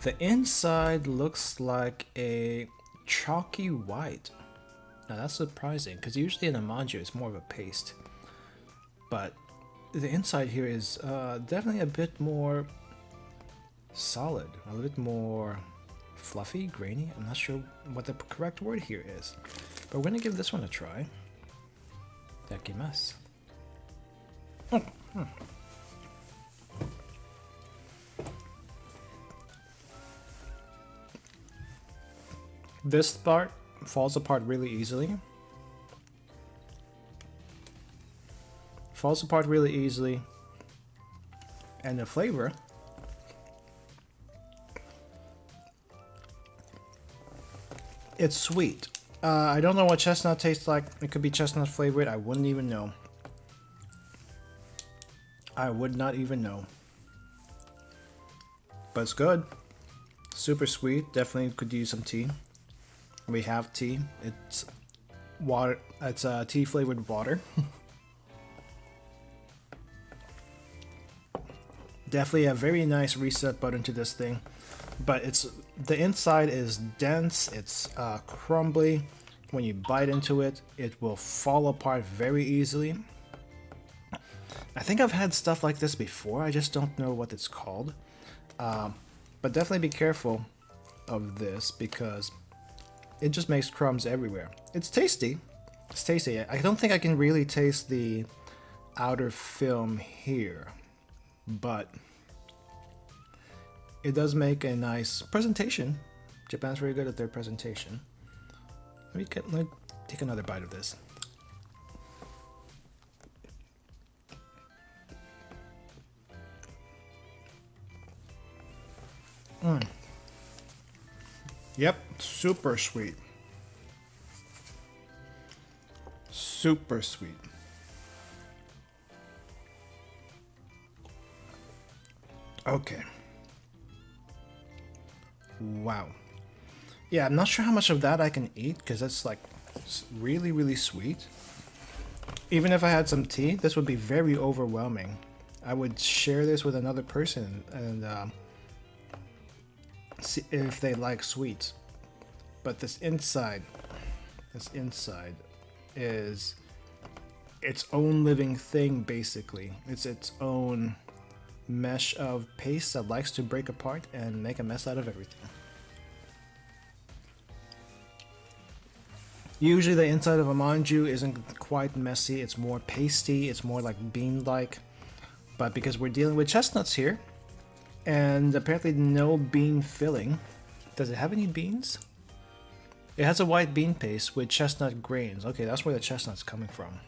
The inside looks like a chalky white. Now that's surprising, because usually in a manju it's more of a paste. But the inside here is definitely a bit more solid, a little bit more fluffy, grainy. I'm not sure what the correct word here is, but we're gonna give this one a try. Itadakimasu. This part falls apart really easily. And the flavor, it's sweet. I don't know what chestnut tastes like. It could be chestnut flavored. I wouldn't even know. I would not even know. But it's good. Super sweet. Definitely could use some tea. We have tea. It's water. It's tea flavored water. Definitely a very nice reset button to this thing. But the inside is dense, it's crumbly. When you bite into it, it will fall apart very easily. I think I've had stuff like this before, I just don't know what it's called. But definitely be careful of this because it just makes crumbs everywhere. It's tasty. It's tasty. I don't think I can really taste the outer film here, but it does make a nice presentation. Japan's very good at their presentation. Let me take another bite of this. Yep, super sweet. Super sweet. Okay. Wow. Yeah, I'm not sure how much of that I can eat because it's like really, really sweet. Even if I had some tea, this would be very overwhelming. I would share this with another person and see if they like sweets. But this inside is its own living thing, basically. It's its own mesh of paste that likes to break apart and make a mess out of everything. Usually the inside of a manju isn't quite messy, it's more pasty, it's more like bean-like. But because we're dealing with chestnuts here, and apparently no bean filling. Does it have any beans? It has a white bean paste with chestnut grains. Okay, that's where the chestnut's coming from.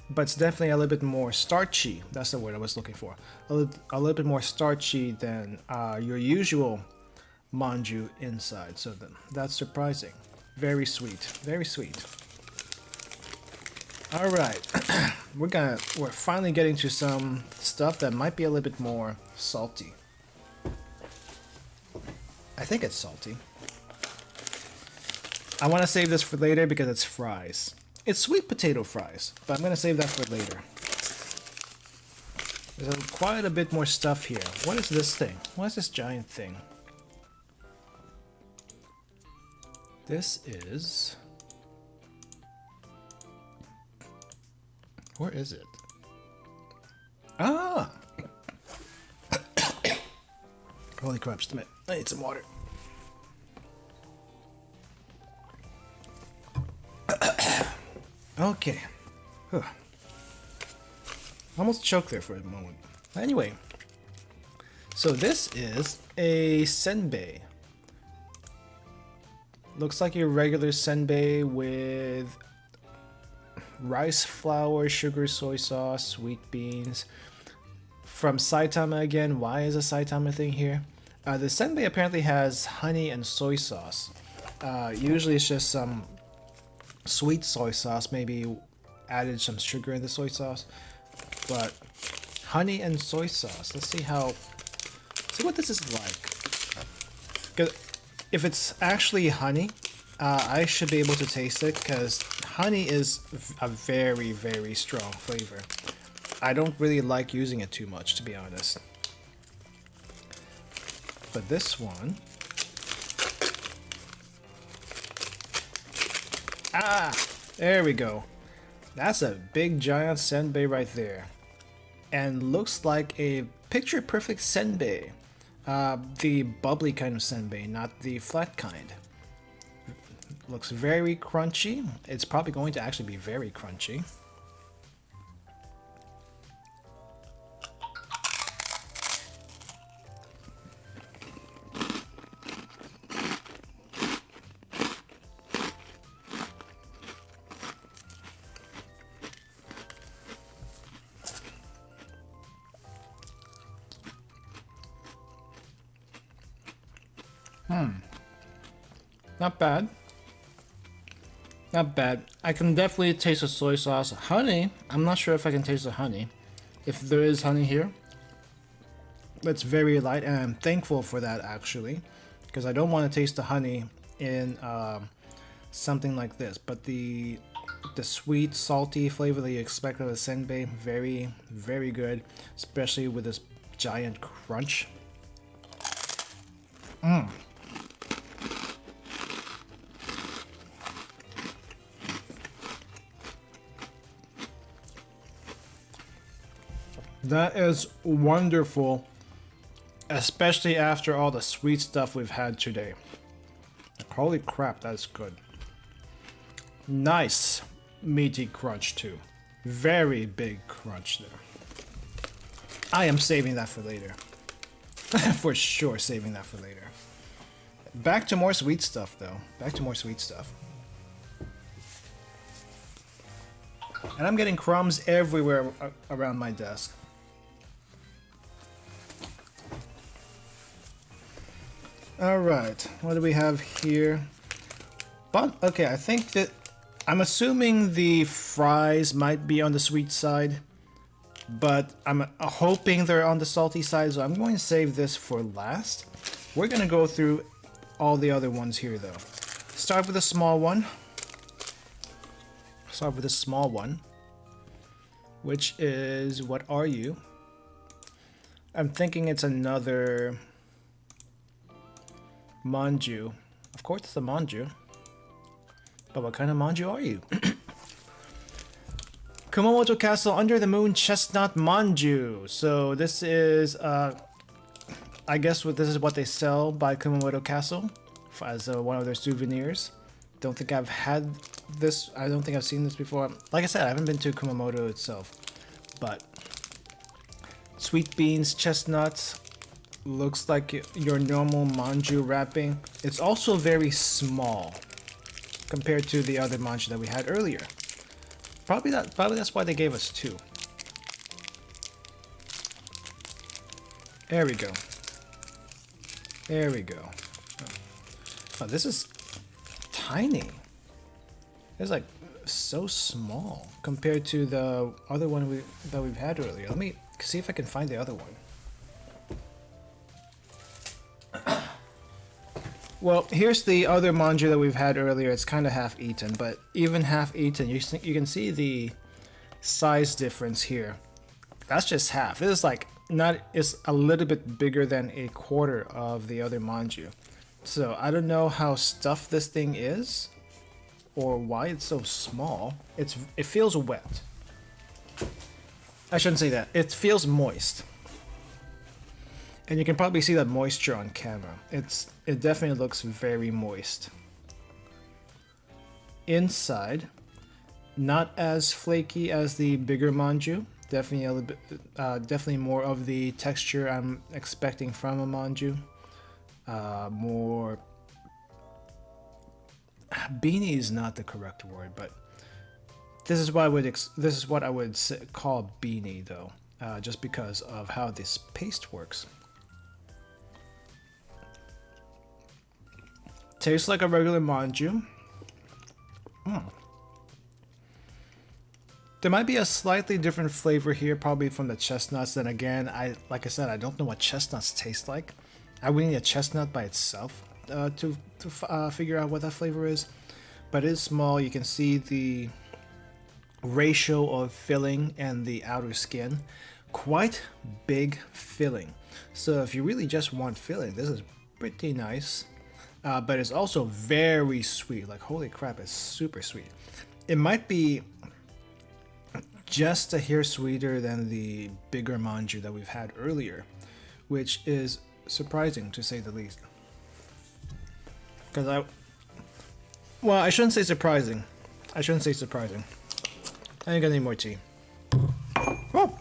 But it's definitely a little bit more starchy. That's the word I was looking for. A little bit more starchy than your usual manju inside. So that's surprising. Very sweet. Very sweet. All right. We're finally getting to some stuff that might be a little bit more salty. I think it's salty. I want to save this for later because it's fries. It's sweet potato fries, but I'm going to save that for later. There's quite a bit more stuff here. What is this thing? What is this giant thing? This is... Where is it? Ah! Holy crap, just a minute. I need some water. Okay. Huh. Almost choked there for a moment. Anyway. So this is a senbei. Looks like your regular senbei with rice flour, sugar, soy sauce, sweet beans. From Saitama again. Why is a Saitama thing here? The senbei apparently has honey and soy sauce. Usually it's just some sweet soy sauce, maybe added some sugar in the soy sauce. But honey and soy sauce. Let's see what this is like. Because if it's actually honey, I should be able to taste it because honey is a very, very strong flavor. I don't really like using it too much, to be honest. But this one... Ah! There we go. That's a big giant senbei right there. And looks like a picture-perfect senbei. The bubbly kind of senbei, not the flat kind. Looks very crunchy. It's probably going to actually be very crunchy. Not bad. Not bad. I can definitely taste the soy sauce. Honey, I'm not sure if I can taste the honey. If there is honey here. It's very light, and I'm thankful for that actually. Because I don't want to taste the honey in something like this. But the sweet, salty flavor that you expect of a senbei, very, very good. Especially with this giant crunch. That is wonderful, especially after all the sweet stuff we've had today. Holy crap, that's good. Nice meaty crunch too. Very big crunch there. I am saving that for later. For sure saving that for later. Back to more sweet stuff though. Back to more sweet stuff. And I'm getting crumbs everywhere around my desk. Alright, what do we have here? But, okay, I think that... I'm assuming the fries might be on the sweet side. But I'm hoping they're on the salty side, so I'm going to save this for last. We're going to go through all the other ones here, though. Start with a small one. Start with a small one. Which is... What are you? I'm thinking it's another... manju. Of course it's a manju. But what kind of manju are you? Kumamoto Castle Under the Moon Chestnut Manju. So this is, I guess this is what they sell by Kumamoto Castle as one of their souvenirs. Don't think I've had this. I don't think I've seen this before. Like I said, I haven't been to Kumamoto itself. But sweet beans, chestnuts. Looks like your normal manju wrapping. It's also very small compared to the other manju that we had earlier. Probably that's why they gave us two. There we go. There we go. Oh, this is tiny. It's like so small compared to the other one that we've had earlier. Let me see if I can find the other one. Well, here's the other manju that we've had earlier. It's kind of half-eaten, but even half-eaten, you can see the size difference here. That's just half. This is like it's a little bit bigger than a quarter of the other manju. So I don't know how stuffed this thing is, or why it's so small. It feels wet. I shouldn't say that. It feels moist. And you can probably see that moisture on camera. It definitely looks very moist. Inside, not as flaky as the bigger manju. Definitely a little bit, definitely more of the texture I'm expecting from a manju. More beanie is not the correct word, but this is what I would call beanie though, just because of how this paste works. Tastes like a regular manju. There might be a slightly different flavor here, probably from the chestnuts. Then again, like I said, I don't know what chestnuts taste like. I would need a chestnut by itself to figure out what that flavor is. But it is small. You can see the ratio of filling and the outer skin. Quite big filling. So if you really just want filling, this is pretty nice. But it's also very sweet. Like, holy crap, it's super sweet. It might be just a hair sweeter than the bigger manju that we've had earlier, which is surprising to say the least. Because well, I shouldn't say surprising. I shouldn't say surprising. I think I need more tea. Oh!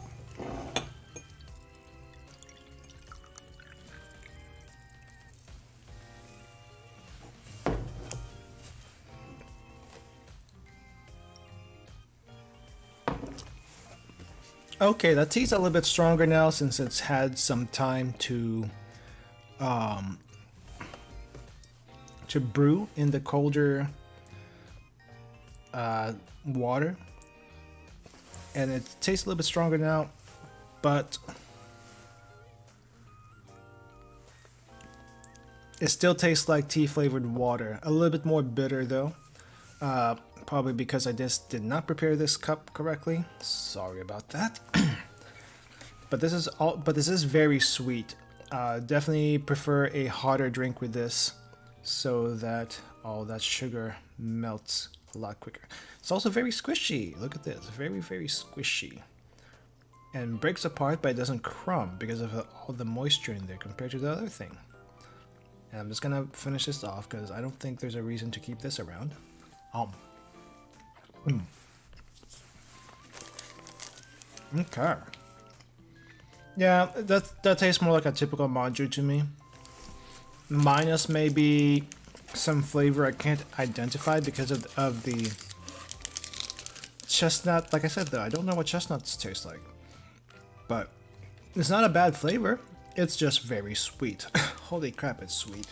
Okay, that tea's a little bit stronger now since it's had some time to to brew in the colder water, and it tastes a little bit stronger now, but it still tastes like tea flavored water. A little bit more bitter though, probably because I just did not prepare this cup correctly. Sorry about that. But this is very sweet. Definitely prefer a hotter drink with this, so that all that sugar melts a lot quicker. It's also very squishy. Look at this, very squishy, and breaks apart, but it doesn't crumb because of all the moisture in there compared to the other thing. And I'm just gonna finish this off because I don't think there's a reason to keep this around. Okay. Yeah, that tastes more like a typical manju to me. Minus maybe some flavor I can't identify because of the chestnut. Like I said though, I don't know what chestnuts taste like. But it's not a bad flavor. It's just very sweet. Holy crap, it's sweet.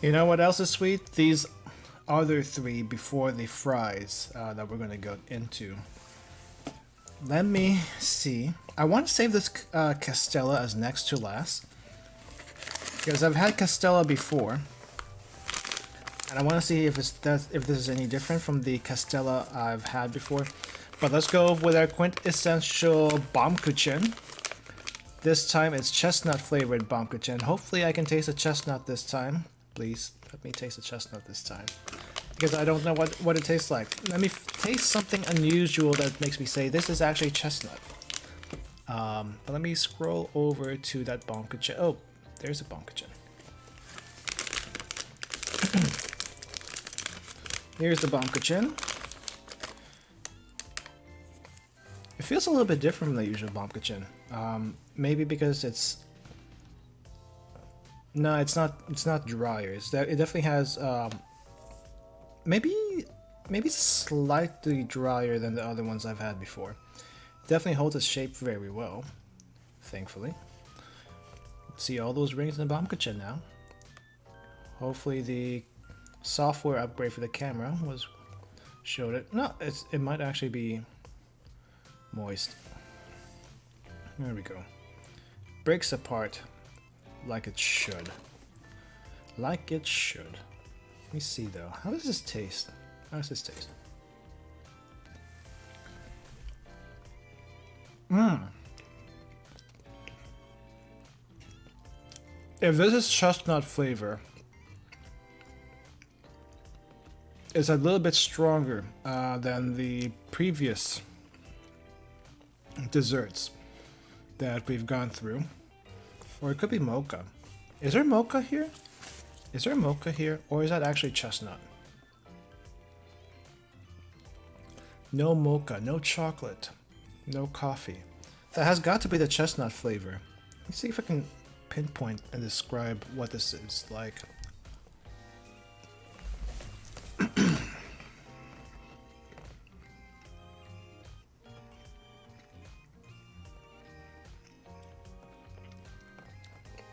You know what else is sweet? These other three before the fries that we're going to go into. Let me see. I want to save this Castella as next to last, because I've had Castella before, and I want to see if this is any different from the Castella I've had before. But let's go with our quintessential Baumkuchen. This time it's chestnut flavored Baumkuchen. Hopefully I can taste a chestnut this time. Please let me taste a chestnut this time, because I don't know what it tastes like. Let me taste something unusual that makes me say this is actually chestnut. But let me scroll over to that Baumkuchen. Oh, there's a Baumkuchen. Here's the Baumkuchen. It feels a little bit different from the usual Baumkuchen. Maybe because it's... No, it's not drier. It definitely has... Maybe it's slightly drier than the other ones I've had before. Definitely holds its shape very well, thankfully. See all those rings in the Baumkuchen now. Hopefully the software upgrade for the camera showed it. No, it might actually be moist. There we go. Breaks apart like it should. Like it should. Let me see though. How does this taste? How does this taste? If this is chestnut flavor, it's a little bit stronger than the previous desserts that we've gone through. Or it could be mocha. Is there mocha here? Is there mocha here? Or is that actually chestnut? No mocha, no chocolate, no coffee. That has got to be the chestnut flavor. Let's see if I can pinpoint and describe what this is like.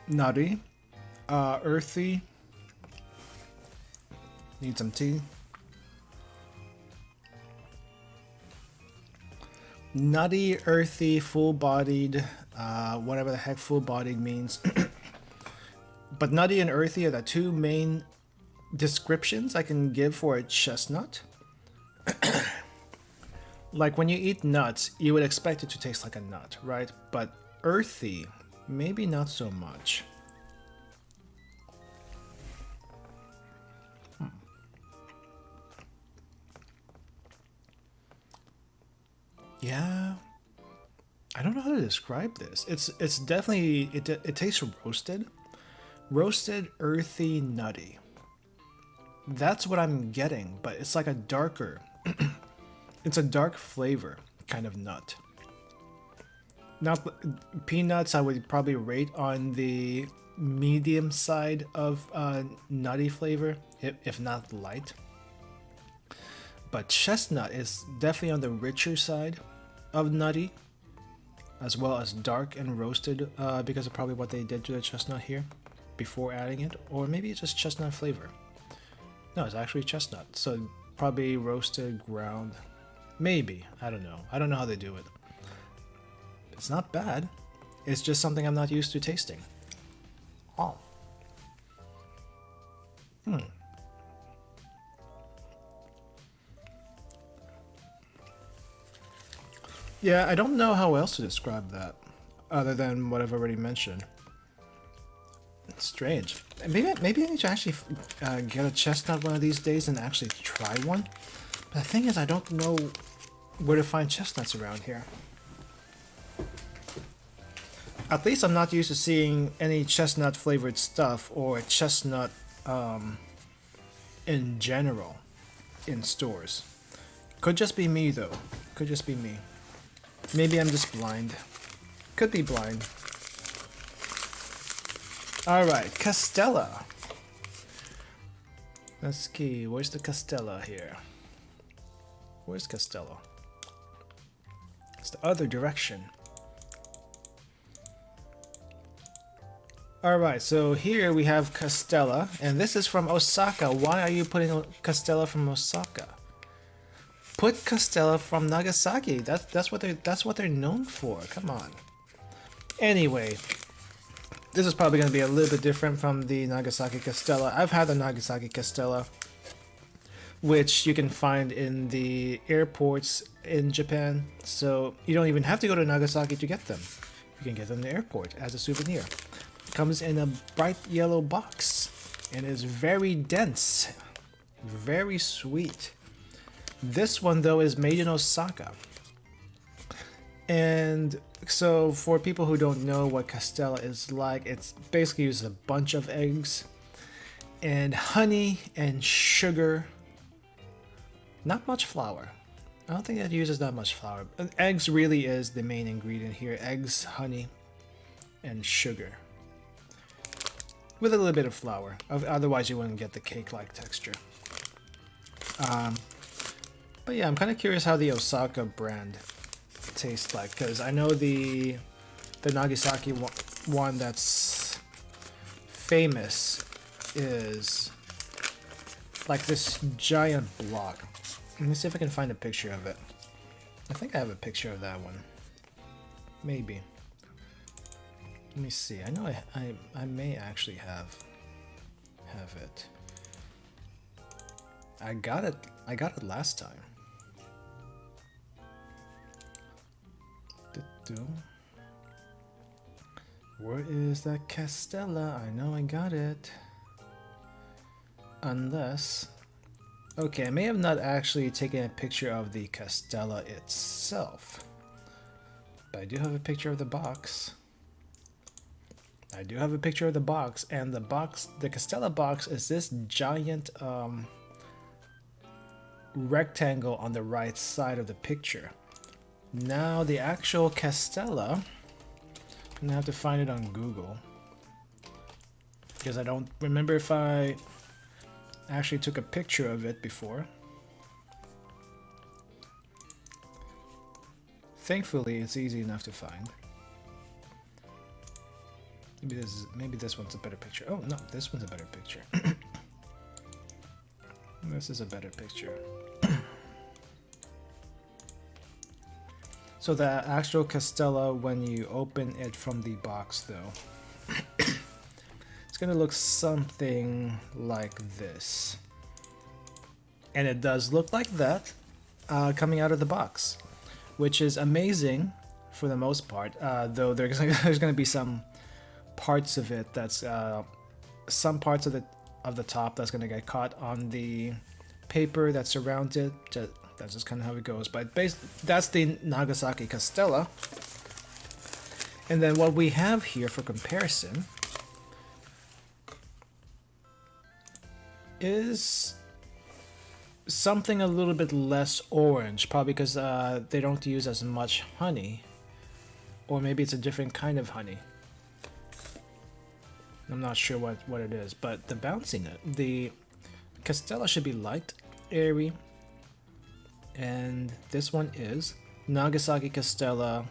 Nutty, earthy, need some tea. Nutty, earthy, full-bodied, whatever the heck full-bodied means. But nutty and earthy are the two main descriptions I can give for a chestnut. Like when you eat nuts, you would expect it to taste like a nut, right? But earthy, maybe not so much. Yeah, I don't know how to describe this. It's definitely it tastes roasted, earthy, nutty. That's what I'm getting, but it's like a darker. It's a dark flavor kind of nut. Now, peanuts I would probably rate on the medium side of nutty flavor, if not light. But chestnut is definitely on the richer side of nutty. as well as dark and roasted because of probably what they did to the chestnut here before adding it, or maybe it's just chestnut flavor. No, it's actually chestnut, so probably roasted, ground, maybe. I don't know. I don't know how they do it. It's not bad. It's just something I'm not used to tasting. Oh. Yeah, I don't know how else to describe that, other than what I've already mentioned. It's strange. Maybe I need to actually get a chestnut one of these days and actually try one. But the thing is, I don't know where to find chestnuts around here. At least I'm not used to seeing any chestnut flavored stuff or chestnut in general in stores. Could just be me though. Could just be me. Maybe I'm just blind. Could be blind. Alright, Castella. Let's see, where's the Castella here? Where's Castella? It's the other direction. Alright, so here we have Castella, and this is from Osaka. Why are you putting Castella from Osaka? Put Castella from Nagasaki. That's what they're known for. Come on. Anyway, this is probably going to be a little bit different from the Nagasaki Castella. I've had the Nagasaki Castella, which you can find in the airports in Japan. So you don't even have to go to Nagasaki to get them. You can get them in the airport as a souvenir. It comes in a bright yellow box and is very dense, very sweet. This one though is made in Osaka. And so for people who don't know what Castella is like, it's basically uses a bunch of eggs and honey and sugar. Not much flour. I don't think it uses that much flour. Eggs really is the main ingredient here. Eggs, honey, and sugar. With a little bit of flour. Otherwise you wouldn't get the cake-like texture. But yeah, I'm kind of curious how the Osaka brand tastes like, because I know the Nagasaki one that's famous is like this giant block. Let me see if I can find a picture of it. I think I have a picture of that one. Maybe. Let me see. I know I may actually have it. I got it last time. Where is that Castella? I know I got it. Unless... Okay, I may have not actually taken a picture of the Castella itself. But I do have a picture of the box. I do have a picture of the box, and the Castella box is this giant rectangle on the right side of the picture. Now the actual Castella, I'm gonna have to find it on Google because I don't remember if I actually took a picture of it before. Thankfully, it's easy enough to find. Maybe this one's a better picture. Oh no, this one's a better picture. This is a better picture. So the actual Castella, when you open it from the box though, it's gonna look something like this. And it does look like that coming out of the box, which is amazing for the most part, though there's gonna be some parts of it that's some parts of the top that's gonna get caught on the paper that surrounds it. That's just kind of how it goes. But that's the Nagasaki Castella. And then what we have here for comparison is something a little bit less orange, probably because they don't use as much honey, or maybe it's a different kind of honey. I'm not sure what it is, but the Castella should be light, airy, and this one is Nagasaki Castella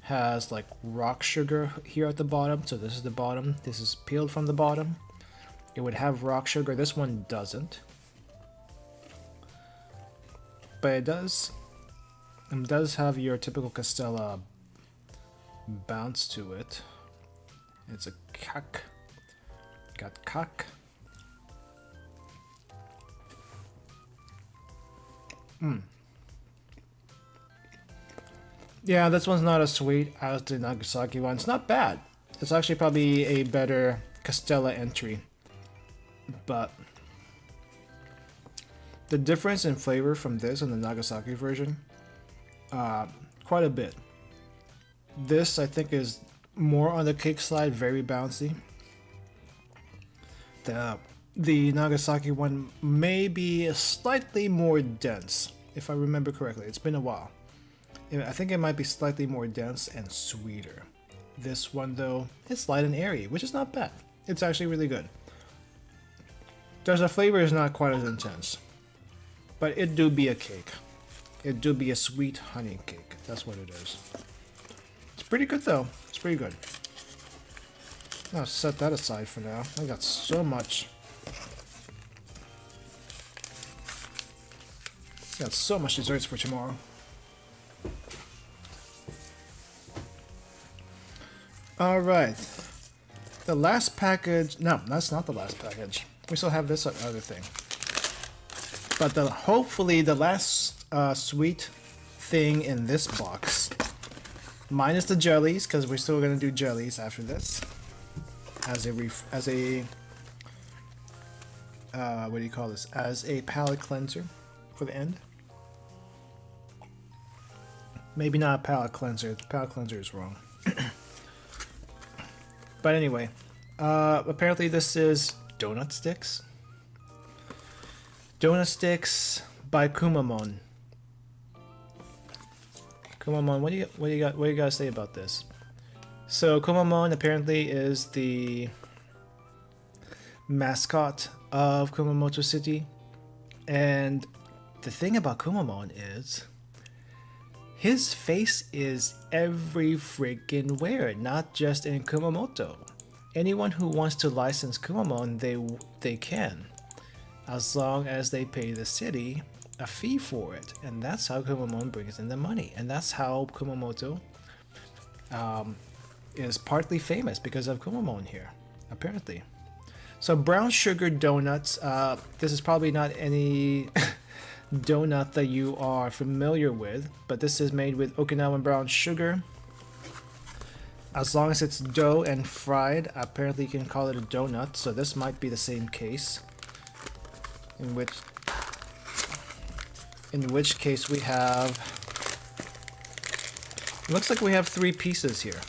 has like rock sugar here at the bottom. So this is the bottom. This is peeled from the bottom. It would have rock sugar. This one doesn't. But it does have your typical Castella bounce to it. It's a cack. Got cack. Yeah, this one's not as sweet as the Nagasaki one. It's not bad. It's actually probably a better Castella entry. But the difference in flavor from this and the Nagasaki version, quite a bit. This, I think, is more on the cake side, very bouncy. The Nagasaki one may be slightly more dense, if I remember correctly. It's been a while. I think it might be slightly more dense and sweeter. This one, though, it's light and airy, which is not bad. It's actually really good. The flavor is not quite as intense, but it do be a cake. It do be a sweet honey cake. That's what it is. It's pretty good, though. It's pretty good. I'll set that aside for now. I got so much. Got so much desserts for tomorrow. Alright. The last package... No, that's not the last package. We still have this other thing. But hopefully the last sweet thing in this box, minus the jellies, because we're still going to do jellies after this, as a what do you call this? As a palate cleanser for the end. Maybe not a palate cleanser. The palate cleanser is wrong. But anyway, apparently this is donut sticks. Donut sticks by Kumamon. Kumamon, what do you guys say about this? So Kumamon apparently is the mascot of Kumamoto City, and the thing about Kumamon is his face is every freaking where, not just in Kumamoto. Anyone who wants to license Kumamon, they can, as long as they pay the city a fee for it, and that's how Kumamon brings in the money, and that's how Kumamoto is partly famous because of Kumamon here, apparently. So brown sugar donuts. This is probably not any donut that you are familiar with, but this is made with Okinawan brown sugar. As long as it's dough and fried, apparently you can call it a donut, so this might be the same case. In which case we have... Looks like we have 3 pieces here.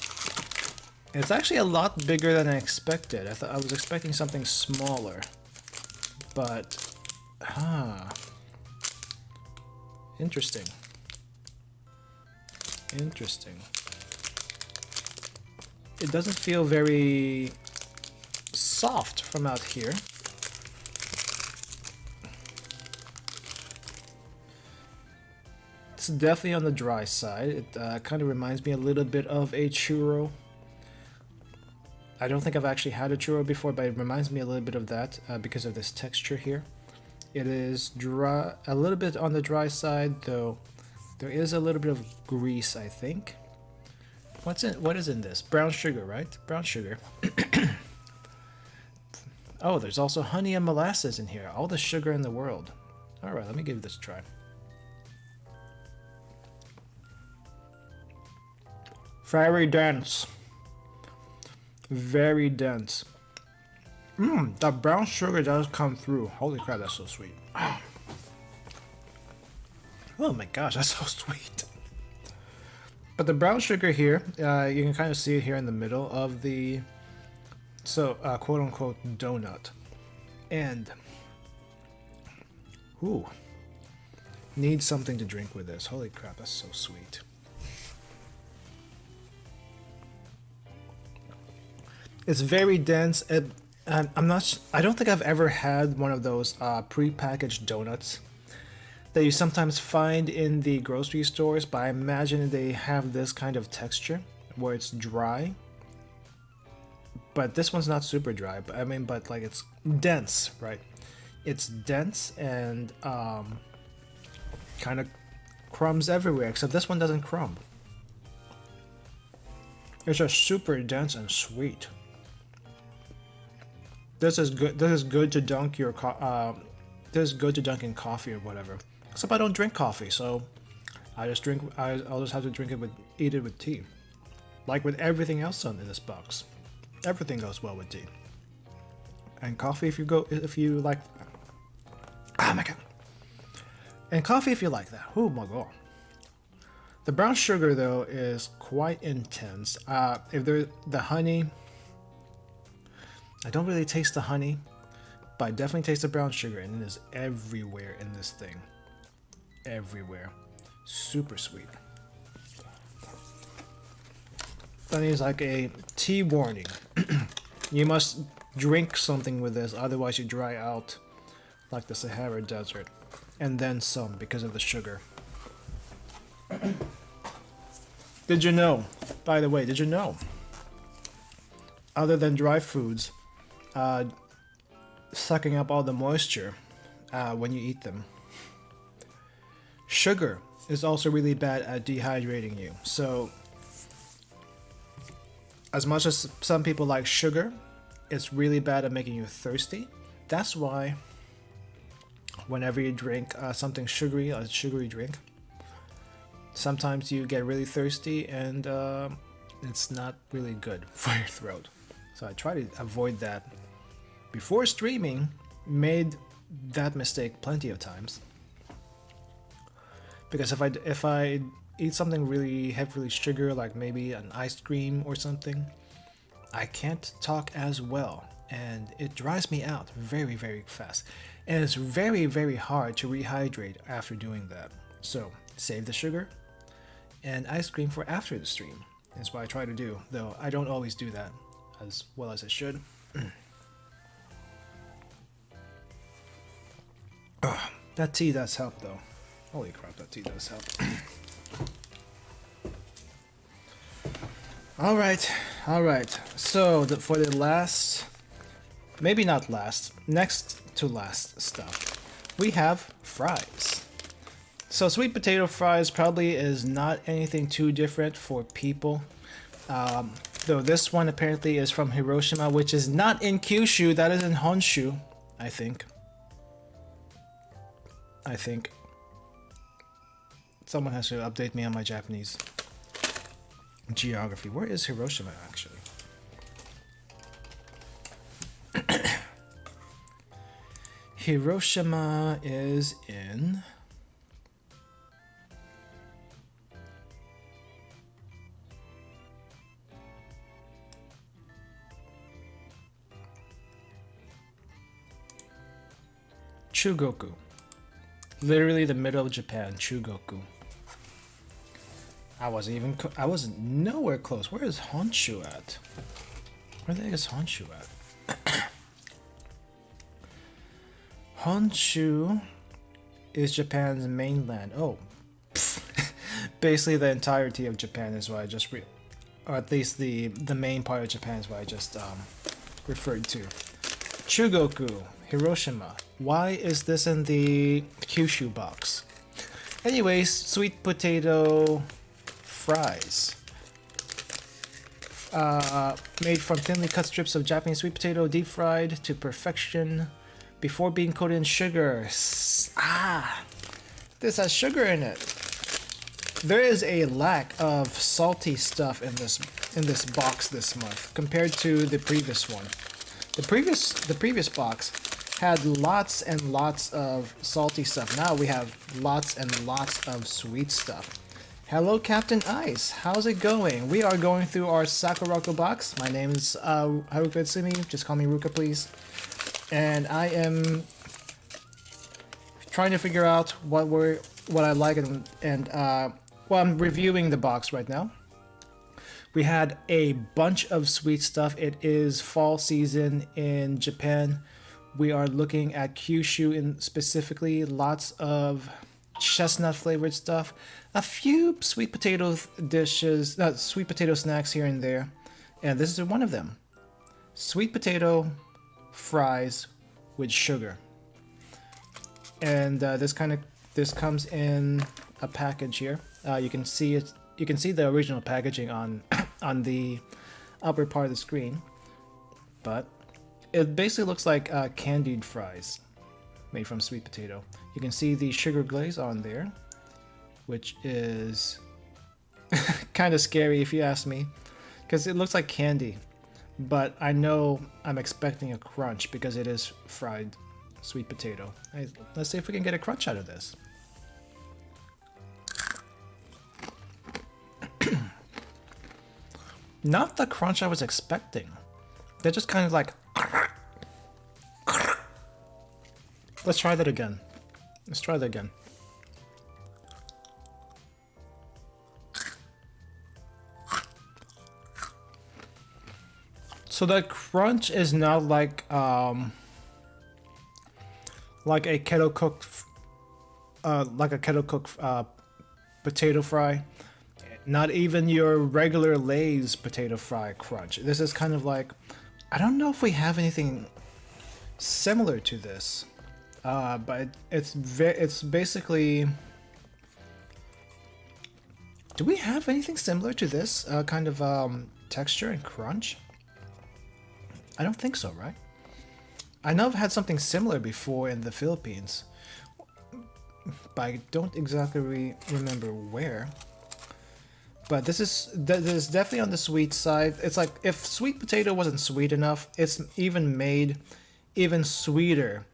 It's actually a lot bigger than I expected. I was expecting something smaller. But... Interesting. Interesting. It doesn't feel very soft from out here. It's definitely on the dry side. It kind of reminds me a little bit of a churro. I don't think I've actually had a churro before, but it reminds me a little bit of that because of this texture here. It is dry, a little bit on the dry side, though there is a little bit of grease, I think. What is in this? Brown sugar, right? Brown sugar. Oh, there's also honey and molasses in here. All the sugar in the world. Alright, let me give this a try. Very dense. Very dense. That brown sugar does come through. Holy crap, that's so sweet. Oh my gosh, that's so sweet. But the brown sugar here, you can kind of see it here in the middle of the, quote unquote donut. And, ooh, need something to drink with this. Holy crap, that's so sweet. It's very dense. I don't think I've ever had one of those pre-packaged donuts that you sometimes find in the grocery stores, but I imagine they have this kind of texture where it's dry. But this one's not super dry, but I mean, but like it's dense, right? It's dense and kind of crumbs everywhere, except this one doesn't crumb. It's just super dense and sweet. This is good. This is good to dunk your this is good to dunk in coffee or whatever. Except I don't drink coffee, so I just drink. I'll just have to drink it with, eat it with tea, like with everything else in this box. Everything goes well with tea. And coffee if you like. Oh my god. And coffee if you like that. Oh my god. The brown sugar though is quite intense. If there the honey, I don't really taste the honey, but I definitely taste the brown sugar, and it is everywhere in this thing. Everywhere. Super sweet. That is like a tea warning. You must drink something with this, otherwise you dry out like the Sahara Desert. And then some because of the sugar. Did you know, by the way, did you know, other than dry foods, sucking up all the moisture when you eat them, sugar is also really bad at dehydrating you. So as much as some people like sugar, it's really bad at making you thirsty. That's why whenever you drink something sugary, a sugary drink, sometimes you get really thirsty and it's not really good for your throat. So I try to avoid that. Before streaming, made that mistake plenty of times. Because if I eat something really heavily sugar, like maybe an ice cream or something, I can't talk as well, and it dries me out very, very fast. And it's very, very hard to rehydrate after doing that. So save the sugar and ice cream for after the stream. That's what I try to do, though I don't always do that as well as I should. That tea does help though. Holy crap, that tea does help. Alright. So for the last, maybe not last, next to last stuff, we have fries. So sweet potato fries probably is not anything too different for people. Though this one apparently is from Hiroshima, which is not in Kyushu, that is in Honshu, I think. Someone has to update me on my Japanese geography. Where is Hiroshima actually? Hiroshima is in Chugoku. Literally the middle of Japan, Chugoku. I wasn't nowhere close. Where is Honshu at? Where the heck is Honshu at? Honshu is Japan's mainland. Oh, basically the entirety of Japan is what I just or at least the main part of Japan is what I just referred to. Chugoku, Hiroshima. Why is this in the Kyushu box? Anyways, sweet potato fries. Made from thinly cut strips of Japanese sweet potato, deep fried to perfection before being coated in sugar. This has sugar in it. There is a lack of salty stuff in this box this month compared to the previous one. The previous box had lots and lots of salty stuff. Now we have lots and lots of sweet stuff. Hello, Captain Ice. How's it going? We are going through our Sakuraco box. My name is Haruka Itsumi. Just call me Ruka, please. And I am trying to figure out what I like and well, I'm reviewing the box right now. We had a bunch of sweet stuff. It is fall season in Japan. We are looking at Kyushu in specifically lots of chestnut flavored stuff, a few sweet potato dishes, sweet potato snacks here and there, and this is one of them. Sweet potato fries with sugar. And this comes in a package here. You can see it. You can see the original packaging on on the upper part of the screen, but it basically looks like candied fries made from sweet potato. You can see the sugar glaze on there, which is kind of scary if you ask me, because it looks like candy, but I know I'm expecting a crunch because it is fried sweet potato. Let's see if we can get a crunch out of this. Not the crunch I was expecting. They're just kind of like... Let's try that again. Let's try that again. So the crunch is not like a kettle cooked potato fry. Not even your regular Lay's potato fry crunch. This is kind of like, I don't know if we have anything similar to this, but it's basically. Do we have anything similar to this kind of texture and crunch? I don't think so, right? I know I've had something similar before in the Philippines, but I don't exactly remember where. But this is definitely on the sweet side. It's like if sweet potato wasn't sweet enough, it's even made even sweeter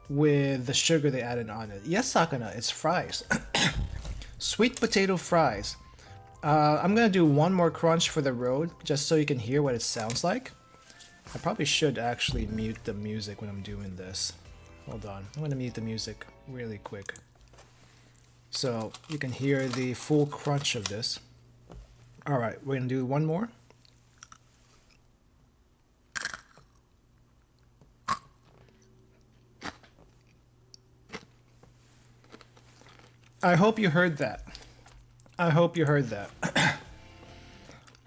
with the sugar they added on it. Yes, Sakana, it's fries. Sweet potato fries. I'm gonna do one more crunch for the road, just so you can hear what it sounds like. I probably should actually mute the music when I'm doing this. Hold on, I'm gonna mute the music really quick, so you can hear the full crunch of this. Alright, we're gonna do one more. I hope you heard that. I hope you heard that.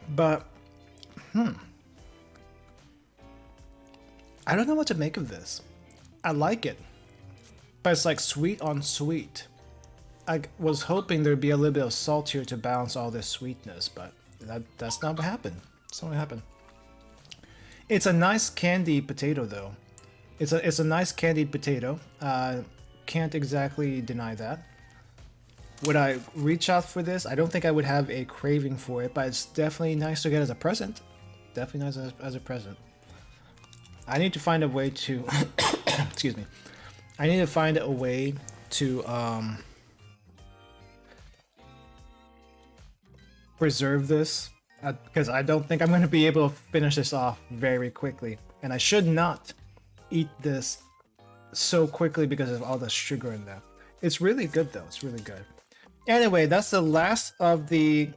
But, I don't know what to make of this. I like it, but it's like sweet on sweet. I was hoping there'd be a little bit of salt here to balance all this sweetness, but that's not what happened. That's not what happened. It's a nice candied potato, though. It's a nice candied potato. Can't exactly deny that. Would I reach out for this? I don't think I would have a craving for it, but it's definitely nice to get as a present. Definitely nice as a present. I need to find a way to... excuse me. I need to find a way to... preserve this, because I don't think I'm going to be able to finish this off very quickly, and I should not eat this so quickly because of all the sugar in there. It's really good though, it's really good. Anyway, that's the last of the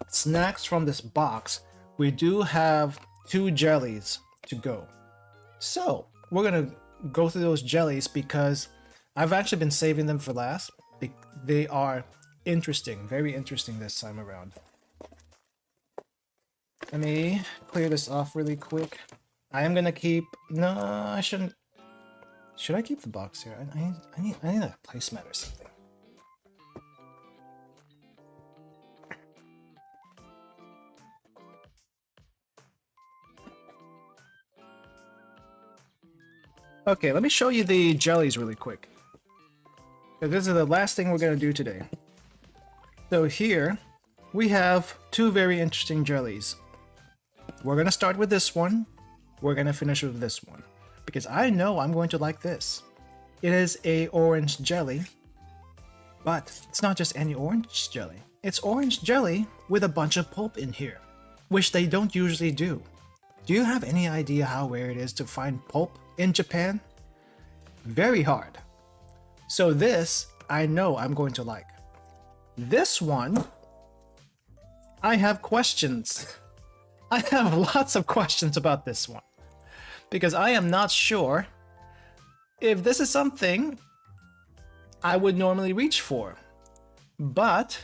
snacks from this box. We do have 2 jellies to go, so we're gonna go through those jellies because I've actually been saving them for last. They are interesting, very interesting this time around. Let me clear this off really quick. I am gonna keep... No, I shouldn't. Should I keep the box here? I need a placemat or something. Okay, let me show you the jellies really quick. This is the last thing we're gonna do today. So here, we have 2 very interesting jellies. We're gonna start with this one. We're gonna finish with this one, because I know I'm going to like this. It is a orange jelly, but it's not just any orange jelly. It's orange jelly with a bunch of pulp in here, which they don't usually do. Do you have any idea how rare it is to find pulp in Japan? Very hard. So this, I know I'm going to like. This one, I have questions. I have lots of questions about this one, because I am not sure if this is something I would normally reach for. But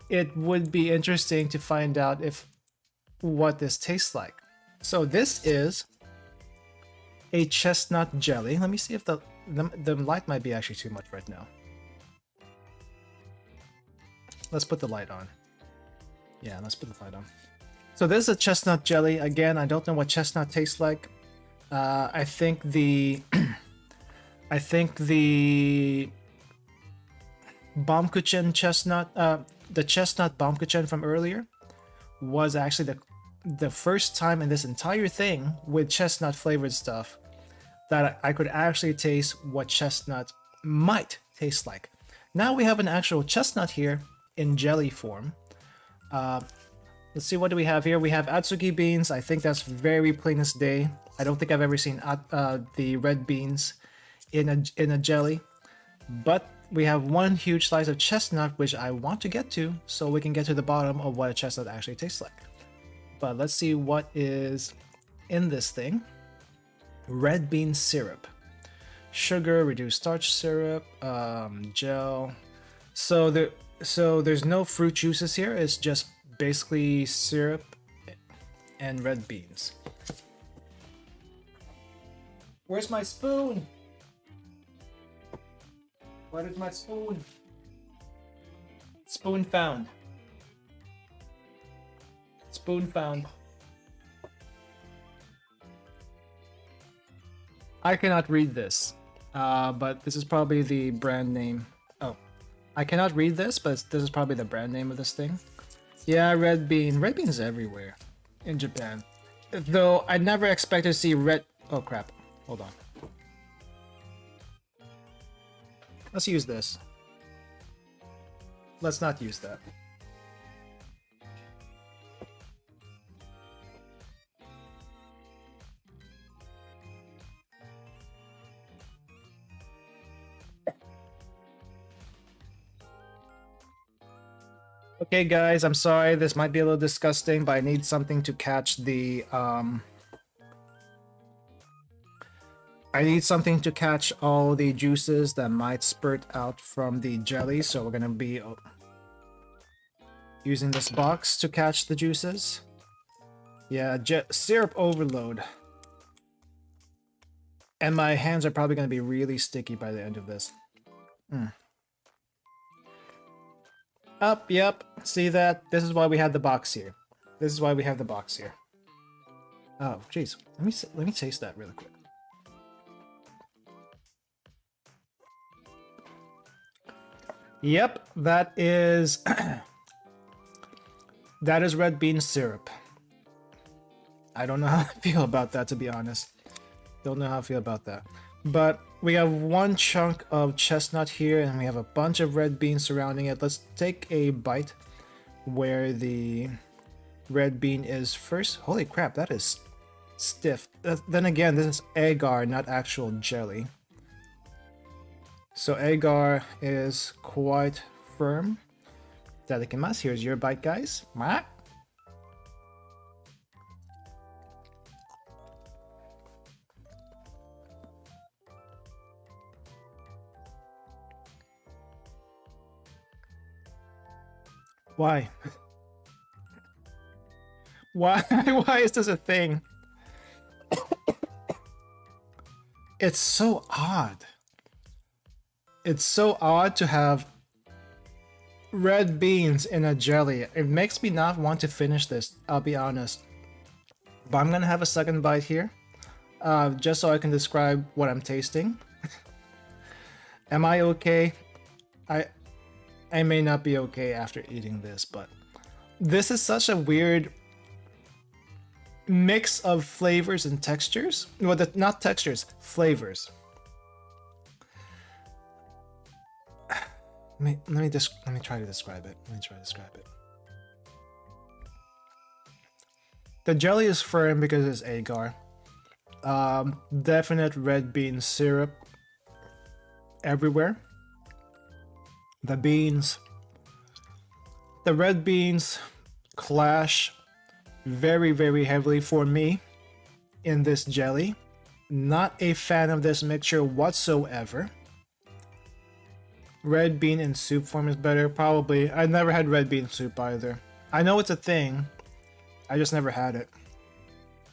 it would be interesting to find out what this tastes like. So this is a chestnut jelly. Let me see if the light might be actually too much right now. Let's put the light on. Yeah, let's put the light on. So this is a chestnut jelly. Again, I don't know what chestnut tastes like. I think the Baumkuchen chestnut, the chestnut Baumkuchen from earlier, was actually the first time in this entire thing with chestnut flavored stuff that I could actually taste what chestnut might taste like. Now we have an actual chestnut here in jelly form. Let's see, what do we have here? We have Atsuki beans. I think that's very plain as day. I don't think I've ever seen the red beans in a jelly. But we have one huge slice of chestnut, which I want to get to, so we can get to the bottom of what a chestnut actually tastes like. But let's see what is in this thing. Red bean syrup. Sugar, reduced starch syrup, gel. So there's no fruit juices here. It's just basically syrup and red beans. Where's my spoon? Where is my spoon? Spoon found. Spoon found. I cannot read this, but this is probably the brand name. Oh, I cannot read this, but this is probably the brand name of this thing. Yeah, red bean. Red beans everywhere in Japan. Though I never expected to see red... Oh crap. Hold on. Let's use this. Let's not use that. Okay guys, I'm sorry, this might be a little disgusting, but I need something to catch the I need something to catch all the juices that might spurt out from the jelly, so we're gonna be using this box to catch the juices. Yeah, syrup overload. And my hands are probably gonna be really sticky by the end of this. Up, yep, see that? This is why we have the box here. This is why we have the box here. Oh, jeez. Let me taste that really quick. Yep, that is that is red bean syrup. I don't know how I feel about that, to be honest. Don't know how I feel about that. But we have one chunk of chestnut here, and we have a bunch of red beans surrounding it. Let's take a bite where the red bean is first. Holy crap, that is stiff. Then again, this is agar, not actual jelly. So agar is quite firm. Itadakimasu. Here's your bite, guys. Why? Why is this a thing? It's so odd. It's so odd to have red beans in a jelly. It makes me not want to finish this, I'll be honest. But I'm gonna have a second bite here, just so I can describe what I'm tasting. Am I okay? I may not be okay after eating this, but this is such a weird mix of flavors and textures. Well, not textures, flavors. Let me try to describe it. The jelly is firm because it's agar. Definite red bean syrup everywhere. The red beans clash very, very heavily for me in this jelly. Not a fan of this mixture whatsoever. Red bean in soup form is better. Probably. I never had red bean soup either. I know it's a thing. I just never had it.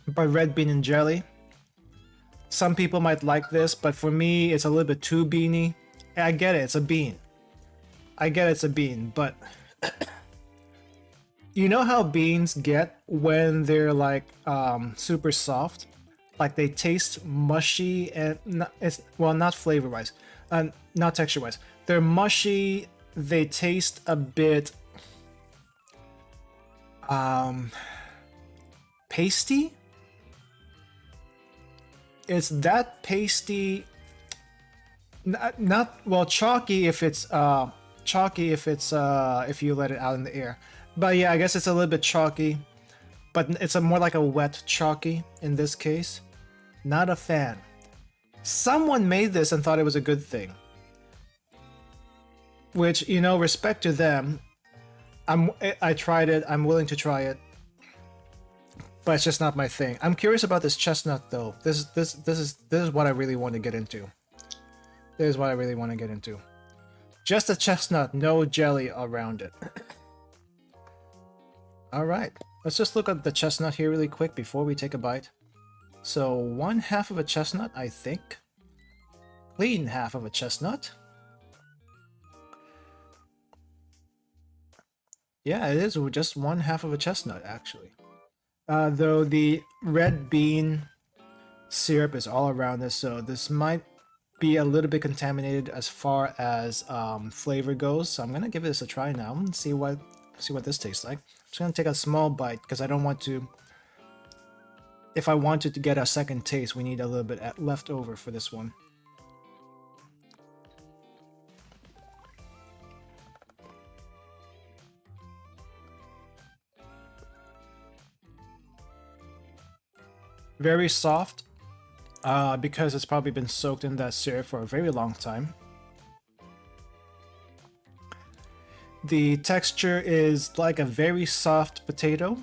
But red bean and jelly. Some people might like this, but for me, it's a little bit too beany. I get it. It's a bean. I get it's a bean, but you know how beans get when they're like super soft? Like they taste mushy and not flavor wise, not texture wise. They're mushy. They taste a bit pasty. It's that pasty. Not well, chalky if it's if you let it out in the air. But yeah, I guess it's a little bit chalky, but it's a more like a wet chalky in this case. Not a fan. Someone made this and thought it was a good thing. Which, you know, respect to them. I tried it. I'm willing to try it. But it's just not my thing. I'm curious about this chestnut though. This is what I really want to get into. This is what I really want to get into. Just a chestnut, no jelly around it. Alright, let's just look at the chestnut here really quick before we take a bite. So 1/2 of a chestnut, I think. Clean half of a chestnut. Yeah, it is just 1/2 of a chestnut, actually. Though the red bean syrup is all around this, so this might be a little bit contaminated as far as flavor goes. So I'm gonna give this a try now and see what this tastes like. I'm just gonna take a small bite because I don't want to. If I wanted to get a second taste, we need a little bit left over for this one. Very soft, because it's probably been soaked in that syrup for a very long time. The texture is like a very soft potato.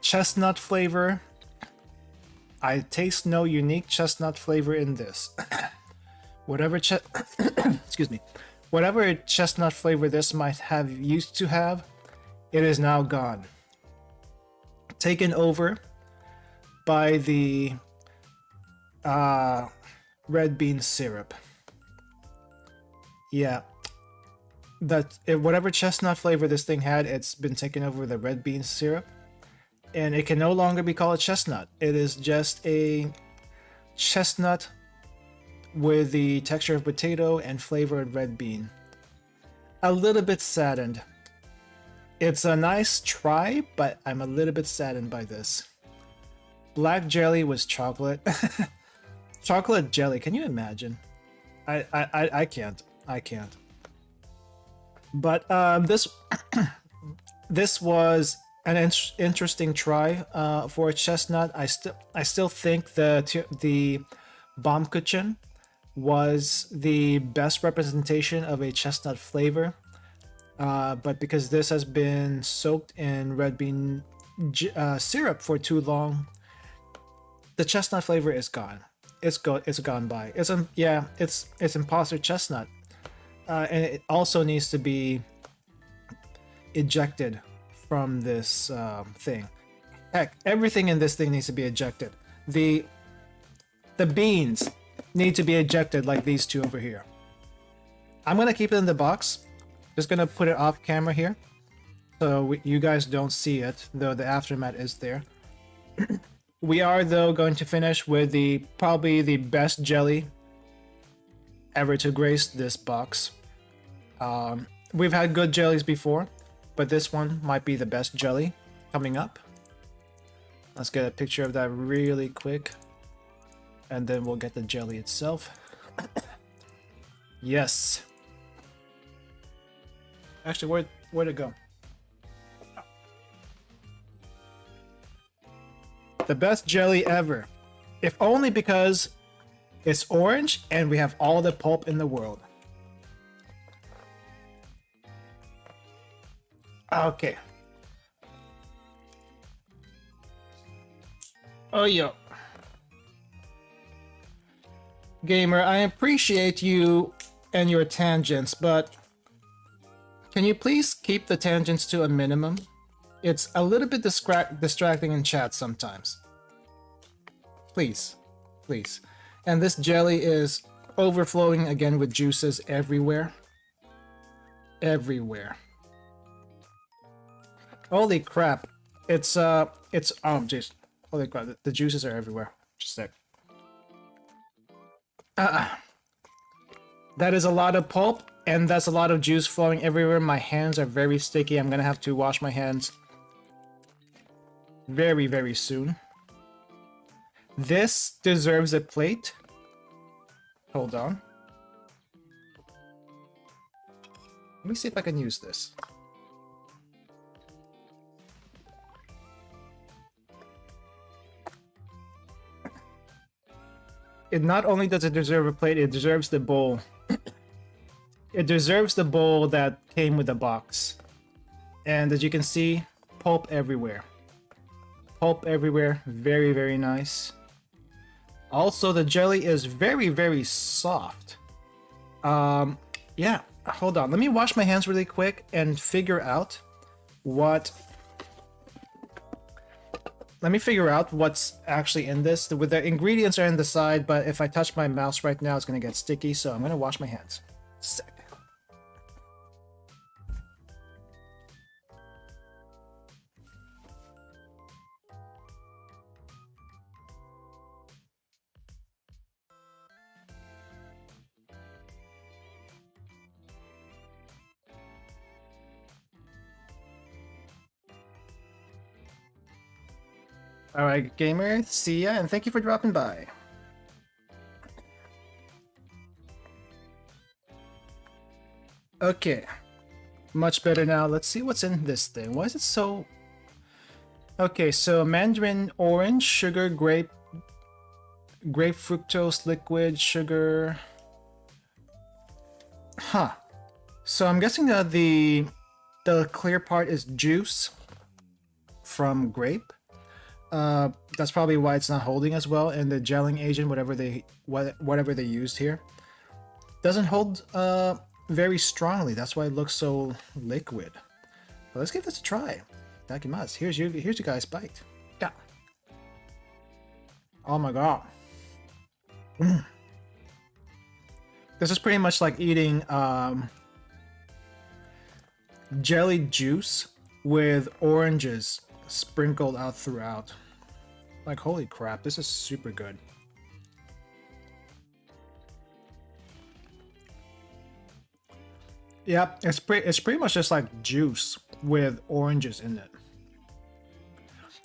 Chestnut flavor. I taste no unique chestnut flavor in this. Whatever excuse me. Whatever chestnut flavor this might have used to have, it is now gone. Taken over by the red bean syrup. Yeah. Whatever chestnut flavor this thing had, it's been taken over with the red bean syrup. And it can no longer be called a chestnut. It is just a chestnut with the texture of potato and flavored red bean. A little bit saddened. It's a nice try, but I'm a little bit saddened by this. Black jelly was chocolate. Chocolate jelly, can you imagine? I can't. I can't. But this was an interesting try for a chestnut. I still think the Baumkuchen was the best representation of a chestnut flavor. But because this has been soaked in red bean syrup for too long, the chestnut flavor is gone. It's gone by. It's imposter chestnut, and it also needs to be ejected from this thing. Heck, everything in this thing needs to be ejected. The beans need to be ejected like these two over here. I'm gonna keep it in the box. Just gonna put it off camera here, so you guys don't see it, though the aftermath is there. We are though going to finish with probably the best jelly ever to grace this box. We've had good jellies before, but this one might be the best jelly coming up. Let's get a picture of that really quick, and then we'll get the jelly itself. Yes. Actually, where'd it go? The best jelly ever. If only because it's orange and we have all the pulp in the world. Okay. Oh, yo. Gamer, I appreciate you and your tangents, but can you please keep the tangents to a minimum? It's a little bit distracting in chat sometimes. Please, please. And this jelly is overflowing again with juices everywhere. Everywhere. Holy crap. It's oh jeez. Holy crap, the juices are everywhere. Just a sec. That is a lot of pulp, and that's a lot of juice flowing everywhere. My hands are very sticky. I'm gonna have to wash my hands very, very soon. This deserves a plate. Hold on. Let me see if I can use this. It not only does it deserve a plate, it deserves the bowl. It deserves the bowl that came with the box. And as you can see, pulp everywhere. Pulp everywhere. Very, very nice. Also, the jelly is very, very soft. Yeah, hold on. Let me wash my hands really quick and figure out what... Let me figure out what's actually in this. The ingredients are in the side, but if I touch my mouse right now, it's going to get sticky, so I'm going to wash my hands. Sick. Alright, gamer, see ya, and thank you for dropping by. Okay, much better now. Let's see what's in this thing. Why is it so... Okay, so mandarin orange, sugar, grape fructose, liquid, sugar... Huh. So I'm guessing that the clear part is juice from grape. That's probably why it's not holding as well, and the gelling agent, whatever they used here, doesn't hold very strongly. That's why it looks so liquid. But let's give this a try. Dakimasu. Here's your guys' bite. Yeah. Oh my god. This is pretty much like eating jelly juice with oranges sprinkled out throughout. Like, holy crap, this is super good. Yeah, it's pretty much just like juice with oranges in it.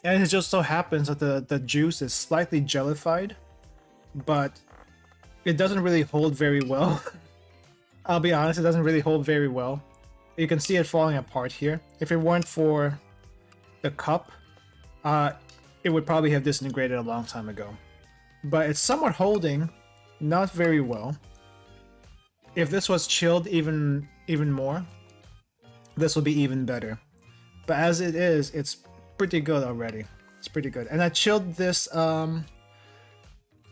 And it just so happens that the juice is slightly jellified, but it doesn't really hold very well. I'll be honest, it doesn't really hold very well. You can see it falling apart here. If it weren't for the cup, it would probably have disintegrated a long time ago. But it's somewhat holding, not very well. If this was chilled even more, this will be even better. But as it is, it's pretty good already. It's pretty good. And I chilled this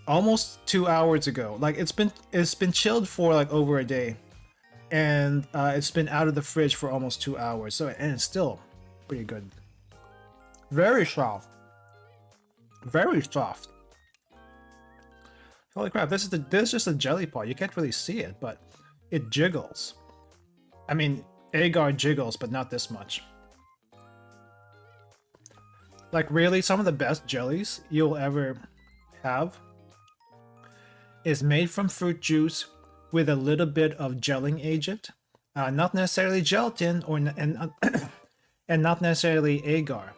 almost 2 hours ago. Like, it's been chilled for like over a day. And it's been out of the fridge for almost 2 hours. So, and it's still pretty good. Very soft. Very soft. Holy crap, this is just a jelly part. You can't really see it, but it jiggles. I mean, agar jiggles, but not this much. Like, really, some of the best jellies you'll ever have is made from fruit juice with a little bit of gelling agent. Not necessarily gelatin and not necessarily agar.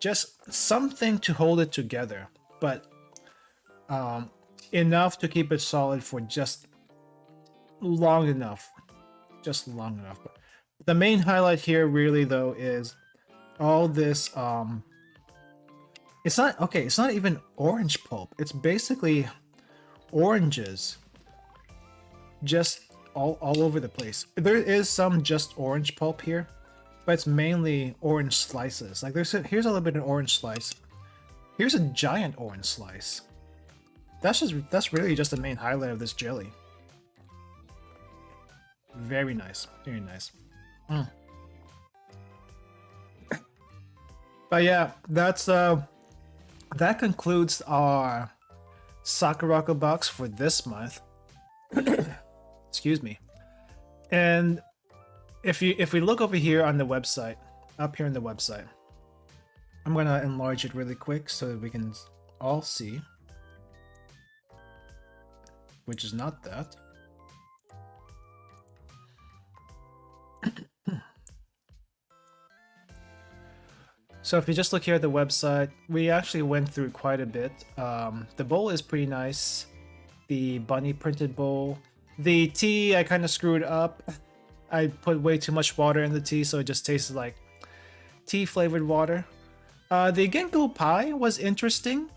Just something to hold it together, but enough to keep it solid for just long enough. Just long enough. But the main highlight here really though is all this it's not even orange pulp. It's basically oranges just all over the place. There is some just orange pulp here, but it's mainly orange slices. Like here's a little bit of orange slice. Here's a giant orange slice. that's really just the main highlight of this jelly. Very nice, very nice. But yeah, that concludes our Sakuraco box for this month. Excuse me. And if we look over here on the website, up here on the website, I'm gonna enlarge it really quick so that we can all see, which is not that. So if you just look here at the website, we actually went through quite a bit. The bowl is pretty nice. The bunny printed bowl. The tea, I kind of screwed up. I put way too much water in the tea, so it just tasted like tea flavored water. The ginkgo pie was interesting.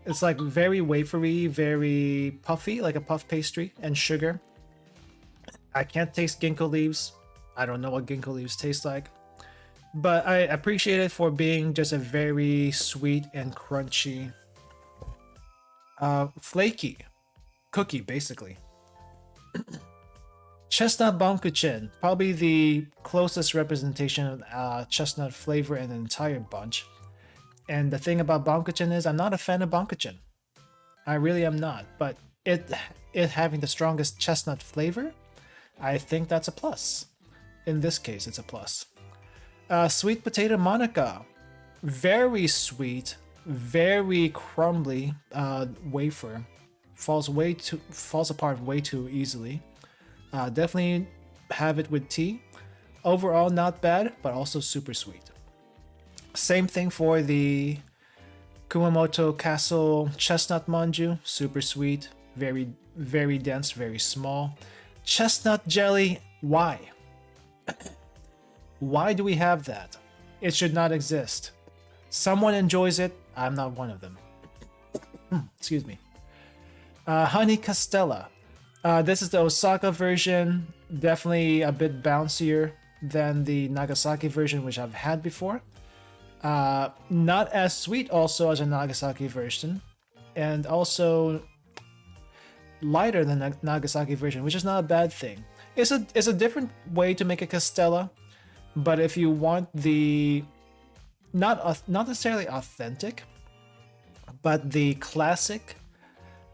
It's like very wafery, very puffy, like a puff pastry, and sugar. I can't taste ginkgo leaves. I don't know what ginkgo leaves taste like. But I appreciate it for being just a very sweet and crunchy, flaky cookie, basically. Chestnut Baumkuchen, probably the closest representation of chestnut flavor in the entire bunch. And the thing about Baumkuchen is I'm not a fan of Baumkuchen. I really am not. But it having the strongest chestnut flavor, I think that's a plus. In this case, it's a plus. Sweet potato Monica, very sweet, very crumbly wafer, falls apart way too easily. Definitely have it with tea. Overall, not bad, but also super sweet. Same thing for the Kumamoto Castle Chestnut Manju, super sweet, very, very dense, very small. Chestnut jelly, why? Why do we have that? It should not exist. Someone enjoys it, I'm not one of them. Excuse me. Honey Castella. This is the Osaka version, definitely a bit bouncier than the Nagasaki version, which I've had before. Not as sweet also as a Nagasaki version, and also lighter than the Nagasaki version, which is not a bad thing. It's a different way to make a Castella, but if you want the not necessarily authentic, but the classic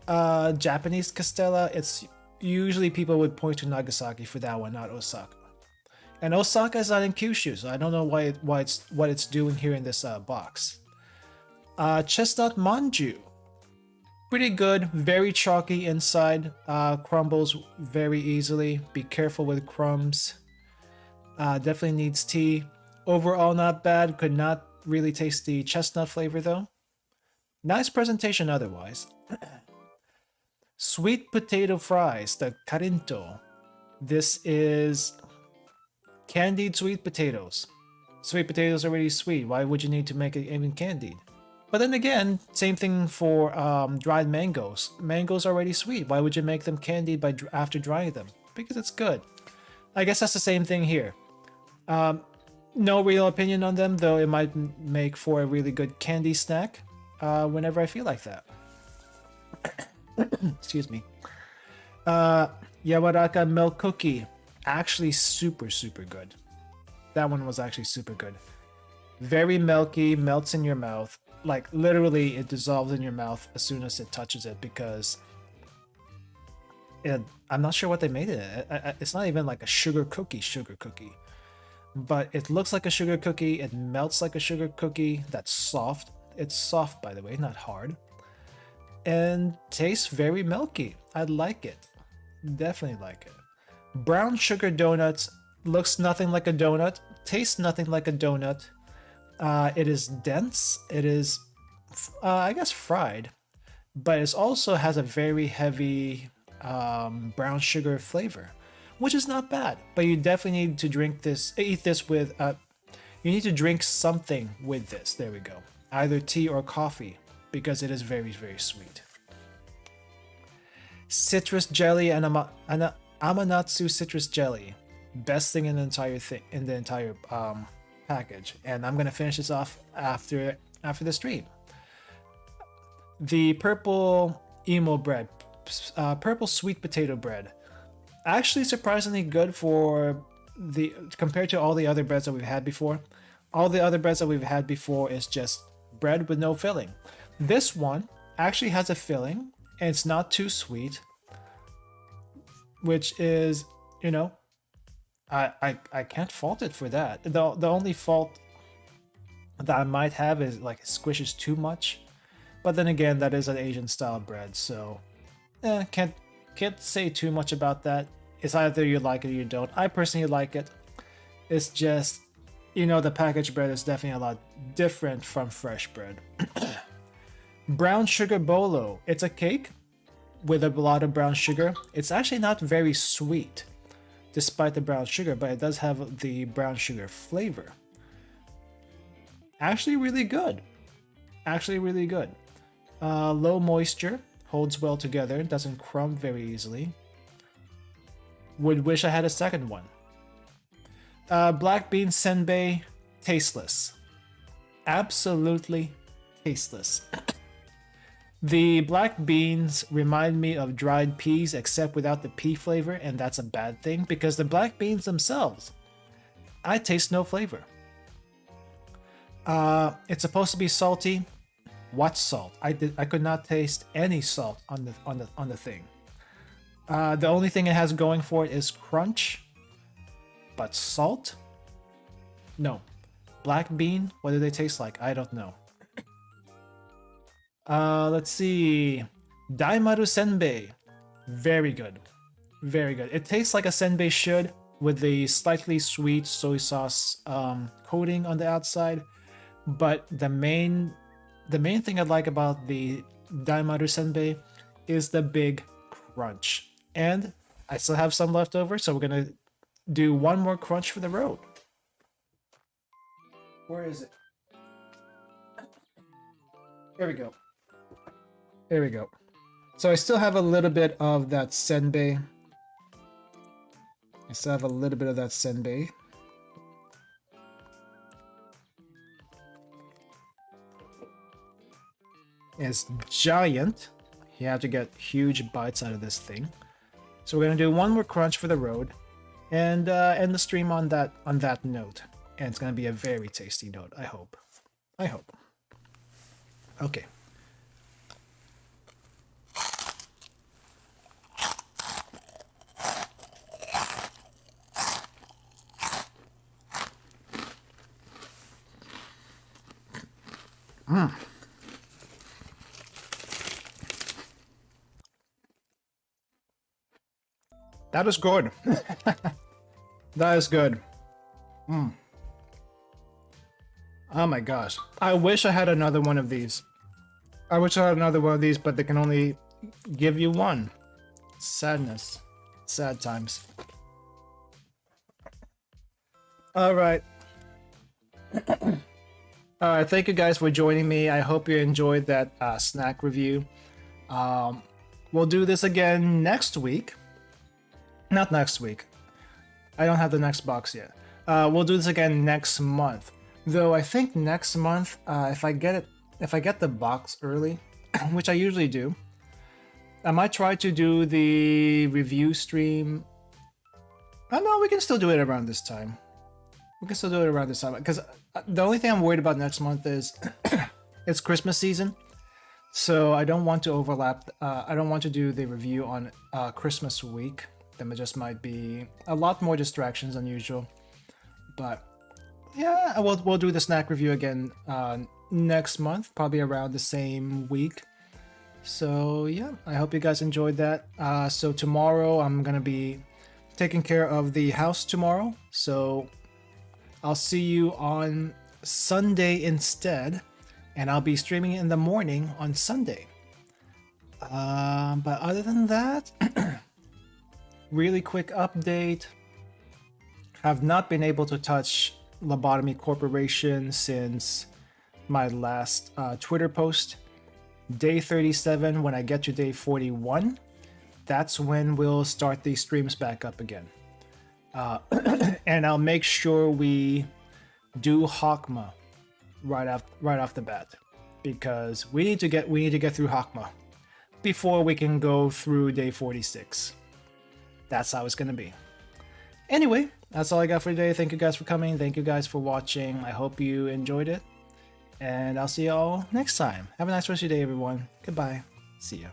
Japanese Castella, it's usually people would point to Nagasaki for that one, not Osaka. And Osaka is not in Kyushu, so I don't know what it's doing here in this box. Chestnut Manju, pretty good, very chalky inside, crumbles very easily. Be careful with crumbs. Definitely needs tea. Overall, not bad. Could not really taste the chestnut flavor though. Nice presentation otherwise. Sweet potato fries, the karinto. This is candied sweet potatoes. Sweet potatoes are already sweet. Why would you need to make it even candied? But then again, same thing for dried mangoes. Mangoes are already sweet. Why would you make them candied after drying them? Because it's good. I guess that's the same thing here. No real opinion on them, though it might make for a really good candy snack whenever I feel like that. Excuse me. Yawaraka milk cookie. Actually super good. That one was actually super good. Very milky, melts in your mouth. Like literally it dissolves in your mouth as soon as it touches it, because I'm not sure what they made it. It's not even like a sugar cookie, but it looks like a sugar cookie. It melts like a sugar cookie. That's soft. It's soft, by the way, not hard. And tastes very milky. I like it. Definitely like it. Brown sugar donuts. Looks nothing like a donut. Tastes nothing like a donut. It is dense. It is, I guess, fried. But it also has a very heavy brown sugar flavor, which is not bad. But you definitely need to eat this with, you need to drink something with this. There we go. Either tea or coffee, because it is very sweet. Citrus jelly and Amanatsu citrus jelly. Best thing in the entire package. And I'm gonna finish this off after the stream. The purple emo bread, purple sweet potato bread. Actually, surprisingly good for the compared to all the other breads that we've had before. All the other breads that we've had before is just bread with no filling. This one actually has a filling, and it's not too sweet, which is, you know, I can't fault it for that. The only fault that I might have is like it squishes too much. But then again, that is an Asian style bread, so can't say too much about that. It's either you like it or you don't. I personally like it. It's just, you know, the packaged bread is definitely a lot different from fresh bread. Brown sugar bolo. It's a cake with a lot of brown sugar. It's actually not very sweet, despite the brown sugar, but it does have the brown sugar flavor. Actually really good. Actually really good. Low moisture, holds well together, doesn't crumb very easily. Would wish I had a second one. Black bean senbei, tasteless. Absolutely tasteless. The black beans remind me of dried peas except without the pea flavor, and that's a bad thing because the black beans themselves, I taste no flavor. It's supposed to be salty. What salt? I could not taste any salt on the thing. The only thing it has going for it is crunch, but salt? No. Black bean? What do they taste like? I don't know. Let's see. Daimaru senbei. Very good. Very good. It tastes like a senbei should, with the slightly sweet soy sauce coating on the outside. But the main thing I like about the Daimaru senbei is the big crunch. And I still have some left over, so we're gonna do one more crunch for the road. Where is it? There we go. There we go. So I still have a little bit of that senbei. I still have a little bit of that senbei. It's giant. You have to get huge bites out of this thing. So we're gonna do one more crunch for the road, and end the stream on that note. And it's gonna be a very tasty note. I hope. I hope. Okay. That is good. That is good. Oh my gosh. I wish I had another one of these. I wish I had another one of these, but they can only give you one. Sadness. Sad times. Alright. Alright, thank you guys for joining me. I hope you enjoyed that snack review. We'll do this again next week. Not next week. I don't have the next box yet. We'll do this again next month. Though I think next month, if I get the box early, which I usually do, I might try to do the review stream. Oh no, we can still do it around this time. We can still do it around this time because the only thing I'm worried about next month is it's Christmas season, so I don't want to overlap. I don't want to do the review on Christmas week. There just might be a lot more distractions than usual. But yeah, we'll do the snack review again next month, probably around the same week. So yeah, I hope you guys enjoyed that. So tomorrow I'm gonna be taking care of the house tomorrow. So I'll see you on Sunday instead, and I'll be streaming in the morning on Sunday. But other than that, really quick update. Have not been able to touch Lobotomy Corporation since my last Twitter post. Day 37, when I get to day 41, that's when we'll start these streams back up again. And I'll make sure we do Hakma right off the bat, because we need to get through Hakma. before we can go through day 46. That's how it's gonna be. Anyway, that's all I got for today. Thank you guys for coming. Thank you guys for watching. I hope you enjoyed it. And I'll see you all next time. Have a nice rest of your day, everyone. Goodbye. See ya.